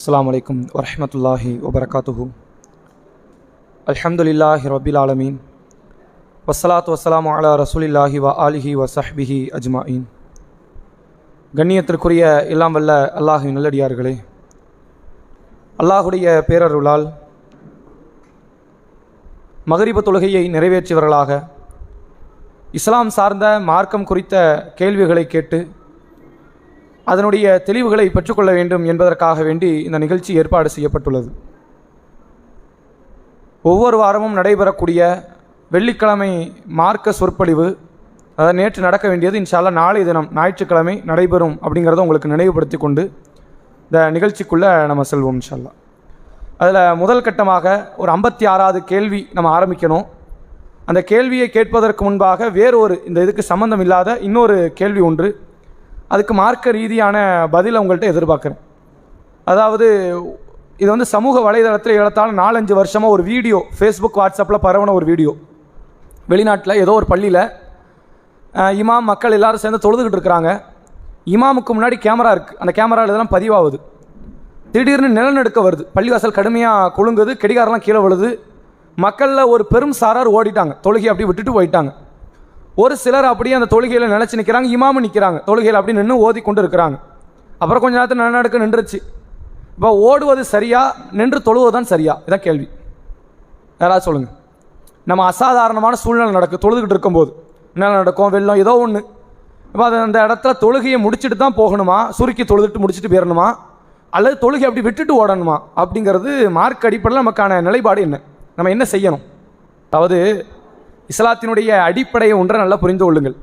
அஸ்ஸலாமு அலைக்கும் வரஹ்மத்துல்லாஹி வபரகாத்துஹு. அல்ஹம்துலில்லாஹி ரப்பில் ஆலமீன். வஸ்ஸலாத்து வஸ்ஸலாமு அலா ரசூலில்லாஹி வ ஆலிஹி வ ஸஹ்பிஹி அஜ்மாயின். கண்ணியத்திற்குரிய எல்லாம் வல்ல அல்லாஹ்வின் நல்லடியார்களே, அல்லாஹுடைய பேரருளால் மகரிப தொழுகையை நிறைவேற்றியவர்களாக இஸ்லாம் சார்ந்த மார்க்கம் குறித்த கேள்விகளை கேட்டு அதனுடைய தெளிவுகளை பெற்றுக்கொள்ள வேண்டும் என்பதற்காக வேண்டி இந்த நிகழ்ச்சி ஏற்பாடு செய்யப்பட்டுள்ளது. ஒவ்வொரு வாரமும் நடைபெறக்கூடிய வெள்ளிக்கிழமை மார்க்க சொற்பொழிவு, அதாவது நேற்று நடக்க வேண்டியது இன்ஷா அல்லாஹ் நாளை தினம் ஞாயிற்றுக்கிழமை நடைபெறும் அப்படிங்கிறத உங்களுக்கு நினைவுபடுத்தி கொண்டு இந்த நிகழ்ச்சிக்குள்ளே நம்ம செல்வோம் இன்ஷா அல்லாஹ். அதில் முதல் கட்டமாக ஒரு 56வது கேள்வி நம்ம ஆரம்பிக்கணும். அந்த கேள்வியை கேட்பதற்கு முன்பாக வேறொரு இந்த இதுக்கு சம்பந்தம் இல்லாத இன்னொரு கேள்வி ஒன்று, அதுக்கு மார்க்க ரீதியான பதிலை உங்கள்கிட்ட எதிர்பார்க்குறேன். அதாவது இது சமூக வலைதளத்தில் ஏறத்தாழ 4-5 வருஷமாக ஒரு வீடியோ ஃபேஸ்புக் வாட்ஸ்அப்பில் பரவன ஒரு வீடியோ. வெளிநாட்டில் ஏதோ ஒரு பள்ளியில் இமாம் மக்கள் எல்லோரும் சேர்ந்து தொழுதுகிட்டு இருக்கிறாங்க. இமாமுக்கு முன்னாடி கேமரா இருக்குது, அந்த கேமராவில் இதெல்லாம் பதிவாகுது. திடீர்னு நிலநடுக்க வருது, பள்ளிவாசல் கடுமையாக குலுங்குது, கெடிகாரெலாம் கீழே விழுது. மக்களில் ஒரு பெரும் சாரார் ஓடிட்டாங்க, தொழுகையை அப்படி விட்டுட்டு போயிட்டாங்க. ஒரு சிலர் அப்படியே அந்த தொழுகையில் நினச்சி நிற்கிறாங்க, இமாமும் நிற்கிறாங்க, தொழுகையில் அப்படி நின்று ஓதி கொண்டு இருக்கிறாங்க. அப்புறம் கொஞ்ச நேரத்தில் நிலநடுக்க நின்றுச்சு. இப்போ ஓடுவது சரியா, நின்று தொழுவது தான் சரியா? இதான் கேள்வி. யாராவது சொல்லுங்கள். நம்ம அசாதாரணமான சூழ்நிலை நடக்கும், தொழுதுகிட்டு இருக்கும்போது நிலநடுக்கம், வெள்ளம், ஏதோ ஒன்று. இப்போ அது அந்த இடத்துல தொழுகையை முடிச்சுட்டு தான் போகணுமா, சுருக்கி தொழுதுட்டு முடிச்சுட்டு போயிடணுமா, அல்லது தொழுகை அப்படி விட்டுட்டு ஓடணுமா அப்படிங்கிறது மார்க் அடிப்படையில் நமக்கான நிலைப்பாடு என்ன, நம்ம என்ன செய்யணும்? அதாவது இஸ்லாத்தினுடைய அடிப்படையை ஒன்றை நல்லா புரிந்து கொள்ளுங்கள்.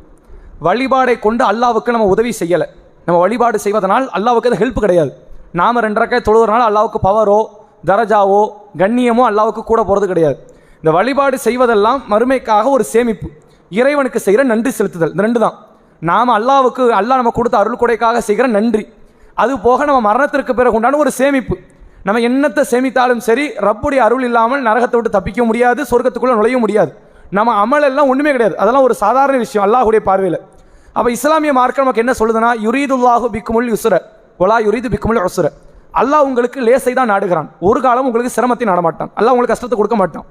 வழிபாடை கொண்டு அல்லாவுக்கு நம்ம உதவி செய்யலை. நம்ம வழிபாடு செய்வதனால் அல்லாவுக்கு அது ஹெல்ப் கிடையாது. நாம் 2 ரக்காத் தொழுவதனால அல்லாவுக்கு பவரோ தரஜாவோ கண்ணியமோ அல்லாவுக்கு கூட போகிறது கிடையாது. இந்த வழிபாடு செய்வதெல்லாம் மறுமைக்காக ஒரு சேமிப்பு, இறைவனுக்கு செய்கிற நன்றி செலுத்துதல். இந்த 2 தான். நாம் அல்லாவுக்கு, அல்லாஹ் நம்ம கொடுத்த அருள் கொடைக்காக செய்கிற நன்றி. அது போக நம்ம மரணத்திற்கு பிறகு உண்டான ஒரு சேமிப்பு. நம்ம என்னத்தை சேமித்தாலும் சரி, ரப்புடைய அருள் இல்லாமல் நரகத்தை விட்டு தப்பிக்க முடியாது, சொர்க்கத்துக்குள்ளே நுழைய முடியாது. நம்ம அமல் எல்லாம் ஒன்றுமே கிடையாது, அதெல்லாம் ஒரு சாதாரண விஷயம் அல்லாஹுடைய பார்வையில். அப்போ இஸ்லாமிய மார்க்கம் நமக்கு என்ன சொல்லுதுன்னா, யுரீதுல்லாஹு பிக்குமுல் யுஸ்ர வலா யுரீது பிக்குமுல் உஸ்ர. அல்லாஹ் உங்களுக்கு லேசை தான் நாடுகிறான், ஒரு காலம் உங்களுக்கு சிரமத்தை நாடமாட்டான், அல்லாஹ் உங்களுக்கு கஷ்டத்தை கொடுக்க மாட்டான்.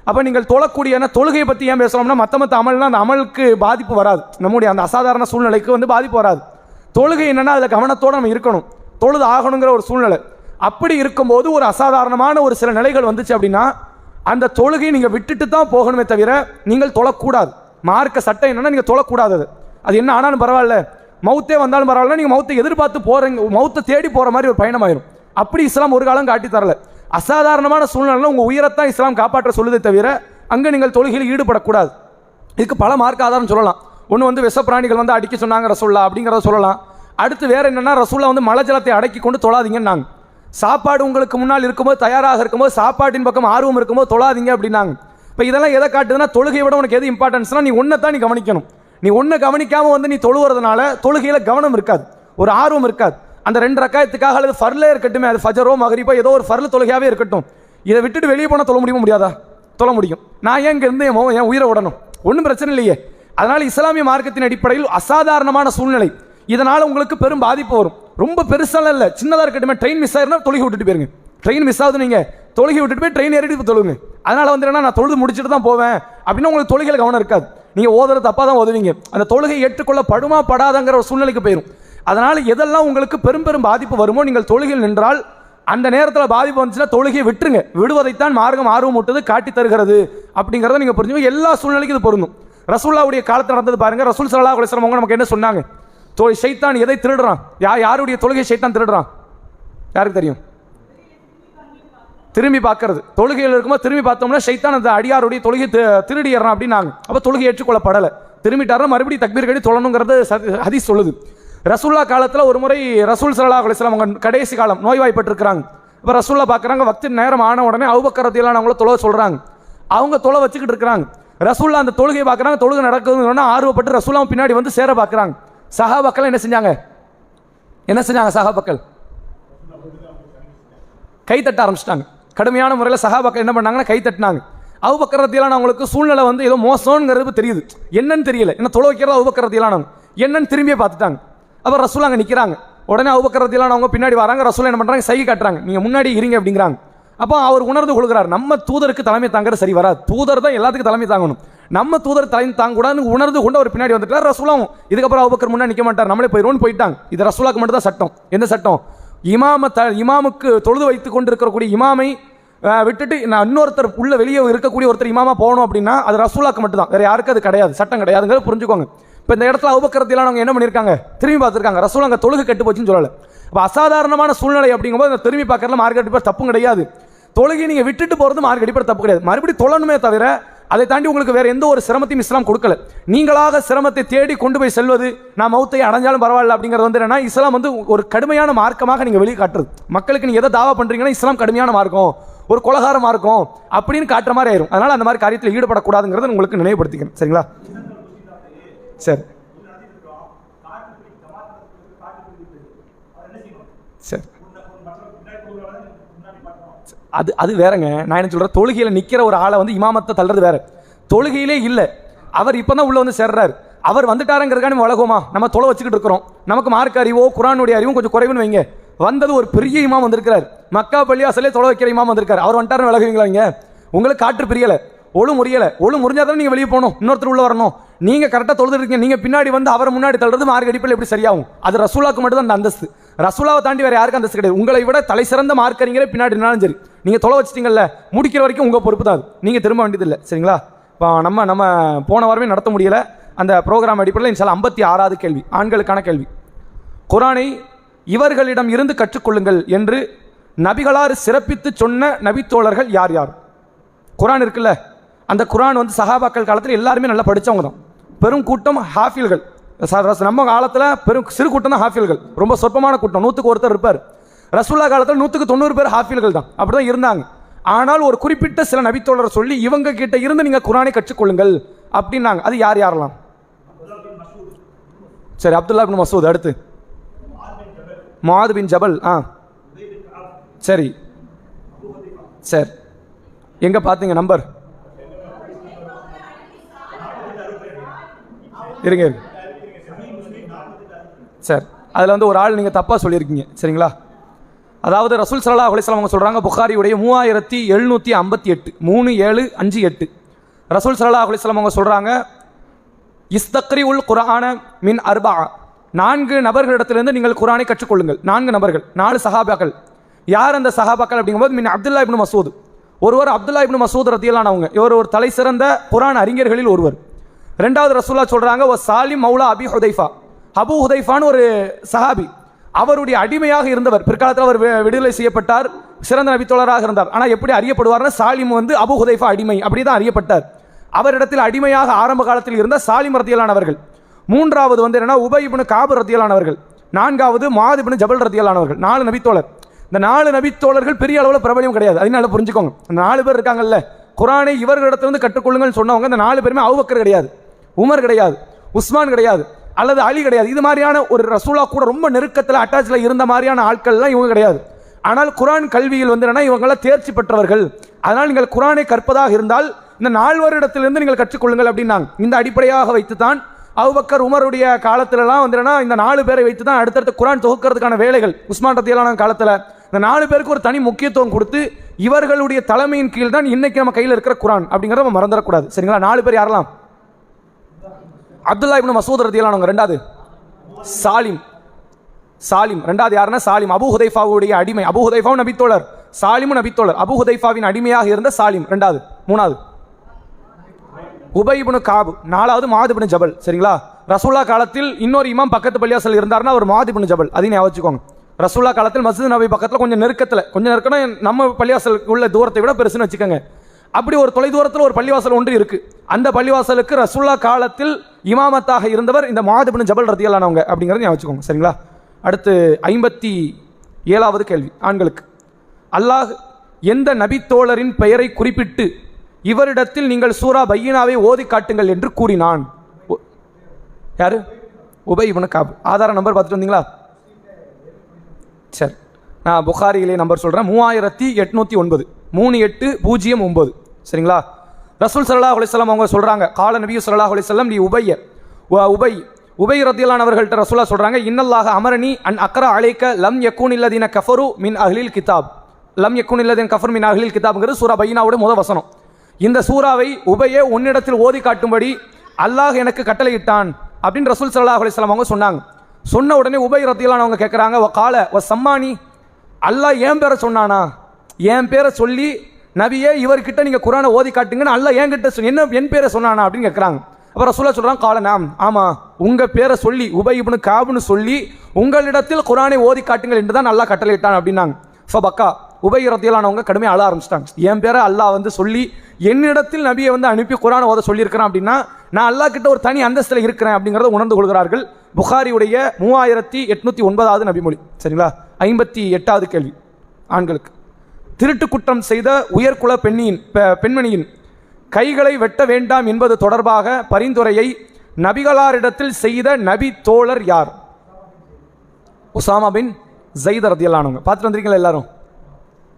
அப்போ நீங்கள் தொழக்கூடிய தொழுகையை பற்றி ஏன் பேசுகிறோம்னா, மற்ற அமல்னா அந்த அமலுக்கு பாதிப்பு வராது, நம்முடைய அந்த அசாதாரண சூழ்நிலைக்கு பாதிப்பு வராது. தொழுகை என்னென்னா அதில் கவனத்தோடு நம்ம இருக்கணும், தொழுது ஆகணுங்கிற ஒரு சூழ்நிலை. அப்படி இருக்கும்போது ஒரு அசாதாரணமான ஒரு சில நிலைகள் வந்துச்சு அப்படின்னா அந்த தொழுகையை நீங்கள் விட்டுட்டு தான் போகணுமே தவிர நீங்கள் தொழக்கூடாது. மார்க்க சட்டம் என்னன்னா நீங்கள் தொழக்கூடாது. அது என்ன ஆனாலும் பரவாயில்ல, மௌத்தே வந்தாலும் பரவாயில்ல, நீங்கள் மௌத்தை எதிர்பார்த்து போகிறீங்க, மௌத்தை தேடி போகிற மாதிரி ஒரு பயணமாயிரும். அப்படி இஸ்லாம் ஒரு காலம் காட்டி தரல. அசாதாரணமான சூழ்நிலை உங்கள் உயிரைத்தான் இஸ்லாம் காப்பாற்ற சொல்லுதே தவிர அங்கே நீங்கள் தொழுகையில் ஈடுபடக்கூடாது. இதுக்கு பல மார்க்க ஆதாரம் சொல்லலாம். ஒன்று விஷப்பிராணிகள் அடிக்க சொன்னாங்க ரசூல்லா அப்படிங்கிறத சொல்லலாம். அடுத்து வேற என்னன்னா, ரசூல்லா மழை ஜலத்தை அடக்கி கொண்டு தொழாதீங்கன்னு நாங்கள். சாப்பாடு உங்களுக்கு முன்னால் இருக்கும்போது, தயாராக இருக்கும்போது, சாப்பாட்டின் பக்கம் ஆர்வம் இருக்கும்போது தொழாதீங்க அப்படின்னாங்க. இப்போ இதெல்லாம் எதை காட்டுதுன்னா, தொழுகையை விட உனக்கு எது இம்பார்ட்டன்ஸ்னா, நீ ஒன்றை தான் நீ கவனிக்கணும். நீ ஒன்றை கவனிக்காமல் நீ தொழுவுறதுனால தொழுகையில் கவனம் இருக்காது, ஒரு ஆர்வம் இருக்காது. அந்த 2 ரக்காயத்துக்காக அல்லது ஃபர்லே இருக்கட்டுமே, அது ஃபஜரோ மகரிபோ ஏதோ ஒரு ஃபர்ல தொழுகையாகவே இருக்கட்டும், இதை விட்டுட்டு வெளியே போனால் தொழ முடியாதா? தொழ முடியும். நான் ஏன் இங்கே இருந்து என் உயிரை விடணும்? ஒன்றும் பிரச்சனை இல்லையே. அதனால் இஸ்லாமிய மார்க்கத்தின் அடிப்படையில் அசாதாரணமான சூழ்நிலை, இதனால் உங்களுக்கு பெரும் பாதிப்பு வரும். ரொம்ப பெருசாலாம் இல்லை, சின்னதாக இருக்கட்டுமே. ட்ரெயின் மிஸ் ஆயிருந்தா தொழுகை விட்டுட்டு போயிருங்க. ட்ரெயின் மிஸ் ஆகுது, நீங்கள் தொழுகை விட்டுட்டு போய் ட்ரெயின் ஏறிட்டு தொழுங்க. அதனால் என்னன்னா, நான் தொழுது முடிச்சுட்டு தான் போவேன் அப்படின்னா உங்களுக்கு தொழுகையில் கவனம் இருக்காது, நீங்கள் ஓதுறது தப்பாக தான் ஓதுவீங்க, அந்த தொழுகை ஏற்றுக்கொள்ள படுமா படாதங்கிற ஒரு சூழ்நிலைக்கு போயிடும். அதனால் எதெல்லாம் உங்களுக்கு பெரும் பாதிப்பு வருமோ, நீங்கள் தொழுகையில் நின்றால் அந்த நேரத்தில் பாதிப்பு வந்துச்சுன்னா தொழுகையை விட்டுருங்க. விடுவதைத்தான் மார்க்கம் ஆர்வம் ஊட்டது காட்டி தருகிறது அப்படிங்கிறத நீங்கள் புரிஞ்சுங்க. எல்லா சூழ்நிலைக்கும் இது பொருந்தும். ரசூல்லாவுடைய காலத்தில் நடந்தது பாருங்க. ரசூல் ஸல்லல்லாஹு அலைஹி வஸல்லம் அவங்க நமக்கு என்ன சொன்னாங்க? ஷைத்தான் எதை திருடுறான்? யாருடைய தொழுகை ஷைத்தான் திருடுறான்? யாருக்கு தெரியும்? திரும்பி பார்க்கறது. தொழுகையில் இருக்கும்போது திரும்பி பார்த்தோம்னா ஷைத்தான் அந்த அடியாருடைய தொழுகை திருடிடுறான் அப்படின்னாங்க. அப்போ தொழுகை ஏற்றுக்கொள்ளப்படலை. திரும்பிட்டாருன்னா மறுபடியும் தக்பீர் கட்டி தொழணுங்கிறது ஹதீஸ் சொல்லுது. ரசூல்லா காலத்தில் ஒரு முறை ரசூல் ஸல்லல்லாஹு அலைஹி வஸல்லம் அவங்க கடைசி காலம் நோய்வாய்ப்பட்டிருக்கிறாங்க. இப்போ ரசூல்லா பார்க்குறாங்க, வக்து நேரம் ஆன உடனே அபூபக்கர் ரலியல்லாஹு அவங்கள தொழ சொல்கிறாங்க. அவங்க தொலை வச்சுக்கிட்டு இருக்கிறாங்க. ரசூல்லா அந்த தொழுகையை பார்க்குறாங்க, தொழுகை நடக்குதுன்னு ஆர்வப்பட்டு ரசூல்லா பின்னாடி சேர பார்க்குறாங்க. சஹாபாக்கள் என்ன செஞ்சாங்க? சஹாபாக்கள் கை தட்ட ஆரம்பிச்சிட்டாங்க. கடுமையான முறையில் சஹாபாக்கள் என்ன பண்ணாங்கன்னா கை தட்டினாங்க. அபூபக்கர் ரலியல்லாஹு அவங்களுக்கு சூழ்நிலை ஏதோ மோசம்ங்கிறது தெரியுது, என்னன்னு தெரியல. என்ன தொலை வைக்கிறதா அபூபக்கர் ரலியல்லாஹு என்னன்னு திரும்பியே பார்த்துட்டாங்க. அப்போ ரசூல் அங்கே நிற்கிறாங்க. உடனே அபூபக்கர் ரலியல்லாஹு அவங்க பின்னாடி வராங்க. ரசூல் என்ன பண்ணுறாங்க, சைகை காட்டுறாங்க, நீங்கள் முன்னாடி இருங்க அப்படிங்கிறாங்க. அப்போ அவர் உணர்ந்து கொள்கிறார், நம்ம தூதருக்கு தலைமை தாங்கிறது சரி வராது, தூதர் தான் எல்லாத்துக்கும் தலைமை தாங்கணும், நம்ம தூதர் தலைமை தாங்கக்கூடாதுன்னு உணர்ந்து கொண்டு அவர் பின்னாடி வந்துட்டார். ரசூலாவும் இதுக்கப்புறம் அபூபக்கர் முன்னாடி நிற்க மாட்டார், நம்மளே போயிடுவோன்னு போயிட்டாங்க. இது ரசூலாக்கு மட்டும் தான் சட்டம். எந்த சட்டம்? இமாமுக்கு தொழுது வைத்து கொண்டு இருக்கக்கூடிய இமாமை விட்டுட்டு நான் இன்னொருத்தர் உள்ள வெளியே இருக்கக்கூடிய ஒருத்தர் இமாமா போகணும் அப்படின்னா அது ரசூலாக்கு மட்டும் தான், வேற யாருக்கும் அது கிடையாது, சட்டம் கிடையாதுங்கிறது புரிஞ்சுக்கோங்க. இப்போ இந்த இடத்துல அபூபக்கர் ரலியல்லாஹு அவங்க என்ன பண்ணியிருக்காங்க, திரும்பி பார்த்துருக்காங்க. ரசூல் அங்கே தொழுகை கெட்டு போச்சுன்னு சொல்லலை. இப்போ அசாதாரணமான சூழ்நிலை அப்படிங்கும்போது அந்த திரும்பி பார்க்கறதுல மார்க் அடிப்படை தப்பும் கிடையாது, தொழுகை நீங்கள் விட்டுட்டு போகிறது மார்க் அடிப்படை தப்பு கிடையாது. மறுபடியும் தொழணுமே தவிர அதை தாண்டி உங்களுக்கு வேற எந்த ஒரு சிரமத்தையும் இஸ்லாம் கொடுக்கல. நீங்களாக சிரமத்தை தேடி கொண்டு போய் செல்வது, நான் மௌத்தை அடைஞ்சாலும் பரவாயில்ல அப்படிங்கிறது வந்து என்னன்னா, இஸ்லாம் வந்து ஒரு கடுமையான மார்க்கமாக நீங்கள் வெளியே காட்டுறது. மக்களுக்கு நீங்கள் எதை தாவா பண்ணுறீங்கன்னா இஸ்லாம் கடுமையான மார்க்கம், ஒரு கொலகாரமாக இருக்கும் அப்படின்னு காட்டுற மாதிரி ஆயிரும். அதனால் அந்த மாதிரி காரியத்தில் ஈடுபடக்கூடாதுங்கிறத உங்களுக்கு நினைவுபடுத்திக்கிறேன். சரிங்களா? சரி சரி, அது வேறங்க. நான் என்ன சொல்கிறேன், தொழுகையில் நிற்கிற ஒரு ஆளை வந்து இமாமத்தை தள்ளுறது வேற, தொழுகையிலே இல்லை, அவர் இப்போ தான் உள்ளே வந்து சேர்றாரு, அவர் வந்துட்டாருங்கிறதுக்காக நம்ம வழக்கமா நம்ம தொலை வச்சுக்கிட்டு இருக்கிறோம். நமக்கு மார்க் அறிவோ குரானுடைய அறிவும் கொஞ்சம் குறைவுன்னு வைங்க. வந்தது ஒரு பெரிய இமாம் வந்திருக்கிறார், மக்கா பள்ளிவாசலே தொலை வைக்கிற இமாம் வந்திருக்காரு, அவர் வந்துட்டாருன்னு விலகுவீங்களா? இங்கே உங்களுக்கு காற்று பிரியலை, ஒழு முறியலை, ஒழு முறிஞ்சாதான் நீங்கள் வெளியே போகணும், இன்னொருத்தர் உள்ள வரணும். நீங்கள் கரெக்டாக தொழுது இருக்கீங்க, நீங்கள் பின்னாடி வந்து அவர் முன்னாடி தள்ளுறது மார்க் அடிப்பில் எப்படி சரியாகும்? அது ரசூலாக்கு மட்டும் தான் அந்த அந்தஸ்து, ரசூலாவை தாண்டி வேறு யாருக்கும் அந்தஸ்து கிடையாது. உங்களை விட தலை சிறந்த மார்க்கறிஞரே பின்னாடி இருந்தாலும் சரி, நீங்கள் தொலை வச்சிட்டீங்கல்ல, முடிக்கிற வரைக்கும் உங்கள் பொறுப்பு தான், அது நீங்கள் திரும்ப வேண்டியதில்லை. சரிங்களா? இப்போ நம்ம போன வாரமே நடத்த முடியலை அந்த ப்ரோக்ராம் அடிப்படையில். இன்ஷால்லா 56வது கேள்வி, ஆண்களுக்கான கேள்வி. குரானை இவர்களிடம் இருந்து கற்றுக்கொள்ளுங்கள் என்று நபிகளார் சிறப்பித்து சொன்ன நபித்தோழர்கள் யார் யார்? குரான் இருக்குல்ல, அந்த குரான் வந்து சஹாபாக்கள் காலத்தில் எல்லாருமே நல்லா படித்தவங்க தான், பெரும் கூட்டம் ஹாஃபில்கள். நம்ம காலத்தில் பெரும் சிறு கூட்டம் தான் ஹாஃபில்கள், ரொம்ப சொற்பமான கூட்டம், 100க்கு ஒருத்தர் இருப்பார். ரசூல்லா காலத்தில் 100க்கு 90 பேர் ஹாஃபில்கள் தான், அப்படி தான் இருந்தாங்க. ஆனால் ஒரு குறிப்பிட்ட சில நபித்தோழரை சொல்லி இவங்க கிட்ட இருந்து நீங்கள் குரானை கற்றுக்கொள்ளுங்கள் அப்படின்னாங்க. அது யார் யாரெல்லாம்? சரி, அப்துல்லா இப்னு மசூத், அடுத்து முஆத் பின் ஜபல், சரி சரி, எங்கே பார்த்தீங்க நம்பர்? இருங்க சார், அதில் வந்து ஒரு ஆள் நீங்கள் தப்பாக சொல்லியிருக்கீங்க. சரிங்களா? அதாவது ரசூல் ஸல்லல்லாஹு அலைஹி வஸல்லம் அவங்க சொல்கிறாங்க, புகாரியுடைய 3758 3758 ரசூல் ஸல்லல்லாஹு அலைஹி வஸல்லம் அவங்க சொல்கிறாங்க, இஸ்தக்ரி உல் குர்ஆன மின் அர்பா, 4 நபர்களிடத்திலிருந்து நீங்கள் குர்ஆனை கற்றுக்கொள்ளுங்கள். 4 நபர்கள், 4 சஹாபாக்கள். யார் அந்த சஹாபாக்கள் அப்படிங்கும்போது, மின் அப்துல்லா இப்னு மசூத், ஒருவர் அப்துல்லா இப்னு மசூத் ரதியல்லாஹு அன்ஹு, இவர் ஒரு தலை சிறந்த குர்ஆன் அறிஞர்களில் ஒருவர். ரெண்டாவது ரசூலா சொல்கிறாங்க, ஓ சாலிம் மௌலா அபி ஹுதைஃபா, அபு ஹுதைஃபான்னு ஒரு சஹாபி, அவருடைய அடிமையாக இருந்தவர், பிற்காலத்தில் அவர் விடுதலை செய்யப்பட்டார், சிறந்த நபித்தோழராக இருந்தார். ஆனால் எப்படி அறியப்படுவார்னா, சாலிம் வந்து அபு ஹுதைஃபா அடிமை அப்படி தான் அறியப்பட்டார். அவரிடத்தில் அடிமையாக ஆரம்ப காலத்தில் இருந்த சாலிம் ரதியல்லாஹு அவர்கள். மூன்றாவது வந்து என்னன்னா உபை இப்னு காப் ரதியல்லாஹு அவர்கள். 4வது முஆத் இப்னு ஜபல் ரதியல்லாஹு அவர்கள். 4 நபித்தோழர். இந்த 4 நபித்தோழர்கள் பெரிய அளவில் பிரபலியம் கிடையாது, அதனால புரிஞ்சுக்கோங்க. இந்த 4 பேர் இருக்காங்கல்ல, குர்ஆனை இவர்களிடத்திலிருந்து கற்றுக்கொள்ளுங்கள் சொன்னவங்க இந்த 4 பேருமே அபூபக்கர் கிடையாது, உமர் கிடையாது, உஸ்மான் கிடையாது, அல்லது அலி கிடையாது. இது மாதிரியான ஒரு ரசூலா கூட ரொம்ப நெருக்கத்தில் அட்டாச்சில் இருந்த மாதிரியான ஆட்கள்லாம் இவங்க கிடையாது. ஆனால் குர்ஆன் கல்வியில் வந்து என்னன்னா இவங்களாம் தேர்ச்சி பெற்றவர்கள். அதனால் நீங்கள் குர்ஆனை கற்பதாக இருந்தால் இந்த 4 வருடத்திலிருந்து நீங்கள் கற்றுக்கொள்ளுங்கள் அப்படின்னாங்க. இந்த அடிப்படையாக வைத்து தான் அபூபக்கர் உமருடைய காலத்திலலாம் வந்து என்னன்னா இந்த 4 பேரை வைத்து தான் அடுத்தடுத்த குர்ஆன் தொகுக்கிறதுக்கான வேலைகள். உஸ்மான் ரதியல்லாஹு அன்ஹு காலத்தில் இந்த 4 பேருக்கு ஒரு தனி முக்கியத்துவம் கொடுத்து இவர்களுடைய தலைமையின் கீழ் தான் இன்னைக்கு நம்ம கையில் இருக்கிற குர்ஆன் அப்படிங்கிறத நம்ம மறந்துடக்கூடாது. சரிங்களா? 4 பேர் யாரெல்லாம்? அப்துல்லா இப்னு மசூத் ரதியல்லாஹு அன்ஹு, ரெண்டாவது சாலிம், ரெண்டாவது யாருன்னா சாலிம், அபு ஹுதைஃபாவுடைய அடிமை. அபு ஹுதைஃபாவும் நபித்தோழர், சாலிமும் நபித்தோழர். அபு ஹுதைஃபாவின் அடிமையாக இருந்த சாலிம் ரெண்டாவது. மூணாவது உபை இப்னு காப், 4வது முஆத் இப்னு ஜபல். சரிங்களா? ரசூல்லா காலத்தில் இன்னொரு இமாம் பக்கத்து பள்ளிவாசல் இருந்தார்னா அவர் முஆத் இப்னு ஜபல், அதையும் ஞாபகம் வச்சுக்கோங்க. ரசூல்லா காலத்தில் மஸ்ஜித் நபி பக்கத்தில் கொஞ்சம் நெருக்கம்னா நம்ம பள்ளிவாசலுக்கு உள்ள தூரத்தை விட பெருசுன்னு வச்சுக்கோங்க. அப்படி ஒரு தொலை தூரத்தில் ஒரு பள்ளிவாசல் ஒன்று இருக்கு. அந்த பள்ளிவாசலுக்கு ரசூல்லா காலத்தில் இமாமத்தாக இருந்தவர் இந்த முஆத் இப்னு ஜபல் ரதியல்லாஹு அன்ஹு அப்படிங்கிறத ஞாபகம் வச்சுக்கோங்க. சரிங்களா? அடுத்து 57வது கேள்வி, ஆண்களுக்கு. அல்லாஹ் எந்த நபித்தோழரின் பெயரை குறிப்பிட்டு இவரிடத்தில் நீங்கள் சூரா பையினாவை ஓதி காட்டுங்கள் என்று கூறினான்? யாரு? உபை இப்னு காப். ஆதார நம்பர் பார்த்துட்டு வந்தீங்களா? சரி, நான் புகாரியிலே நம்பர் சொல்கிறேன், 3809 3809. சரிங்களா? ரசூல் ஸல்லல்லாஹு அலைஹி வஸல்லம் அவங்க சொல்கிறாங்க, கால நபி ஸல்லல்லாஹு அலைஹி வஸல்லம் லி உபை உபை ரத்தியல்லான் அவர்கள்ட்ட ரசூலா சொல்றாங்க, இன்னல்லாஹ அமரணி அன் அக்ரா அலைக்க லம் யக்கூன் இல்லதீன கஃபரு மின் அஹ்லில் கிதாப். லம் யக்கூன் இல்லதீன கஃபர் மின் அஹ்லில் கிதாப்ங்கிறது சூரா பைனாவோட முதல் வசனம். இந்த சூறாவை உபையே உன்னிடத்தில் ஓதி காட்டும்படி அல்லாஹ் எனக்கு கட்டளையிட்டான் அப்படின்னு ரசூல் ஸல்லல்லாஹு அலைஹி வஸல்லம் அவங்க சொன்னாங்க. சொன்ன உடனே உபை ரத்தியல்லான் அவங்க கேட்குறாங்க, கால வ சம்மானி, அல்லாஹ் என் பேரை சொன்னானா? என் பேரை சொல்லி நபியே இவர்கிட்ட நீங்கள் குரானை ஓதி காட்டுங்கன்னு அல்லாஹ் என்கிட்ட என்ன என் பேரை சொன்னானா அப்படின்னு கேட்குறாங்க. அப்போ ரசூலா சொல்கிறாங்க, கால நாம், ஆமாம் உங்கள் பேரை சொல்லி உபை இப்னு காப்னு சொல்லி உங்களிடத்தில் குரானை ஓதி காட்டுங்கள் என்று தான் அல்லாஹ் கட்டளையிட்டான் அப்படின்னாங்க. ஃபபக்கா, உபை ரத்தியல்லானவங்க கடுமையாக அழ ஆரம்பிச்சிட்டாங்க. என் பேரை அல்லாஹ் வந்து சொல்லி என்னிடத்தில் நபியை வந்து அனுப்பி குரானை ஓத சொல்லியிருக்கிறேன் அப்படின்னா நான் அல்லாஹ் கிட்ட ஒரு தனி அந்தஸ்தில் இருக்கிறேன் அப்படிங்கிறத உணர்ந்து கொள்கிறார்கள். புகாரியுடைய 3809வது நபிமொழி, சரிங்களா? 58வது கேள்வி ஆண்களுக்கு. திருட்டு குற்றம் செய்த உயர்குல பெண்மணியின் கைகளை வெட்ட வேண்டாம் என்பது தொடர்பாக பரிந்துரையை நபிகளாரிடத்தில் செய்த நபி தோழர் யார்? உசாமா பின் ஸைத் ரலியல்லாஹு அன்ஹு. பார்த்துட்டு வந்திருக்கீங்களா எல்லாரும்?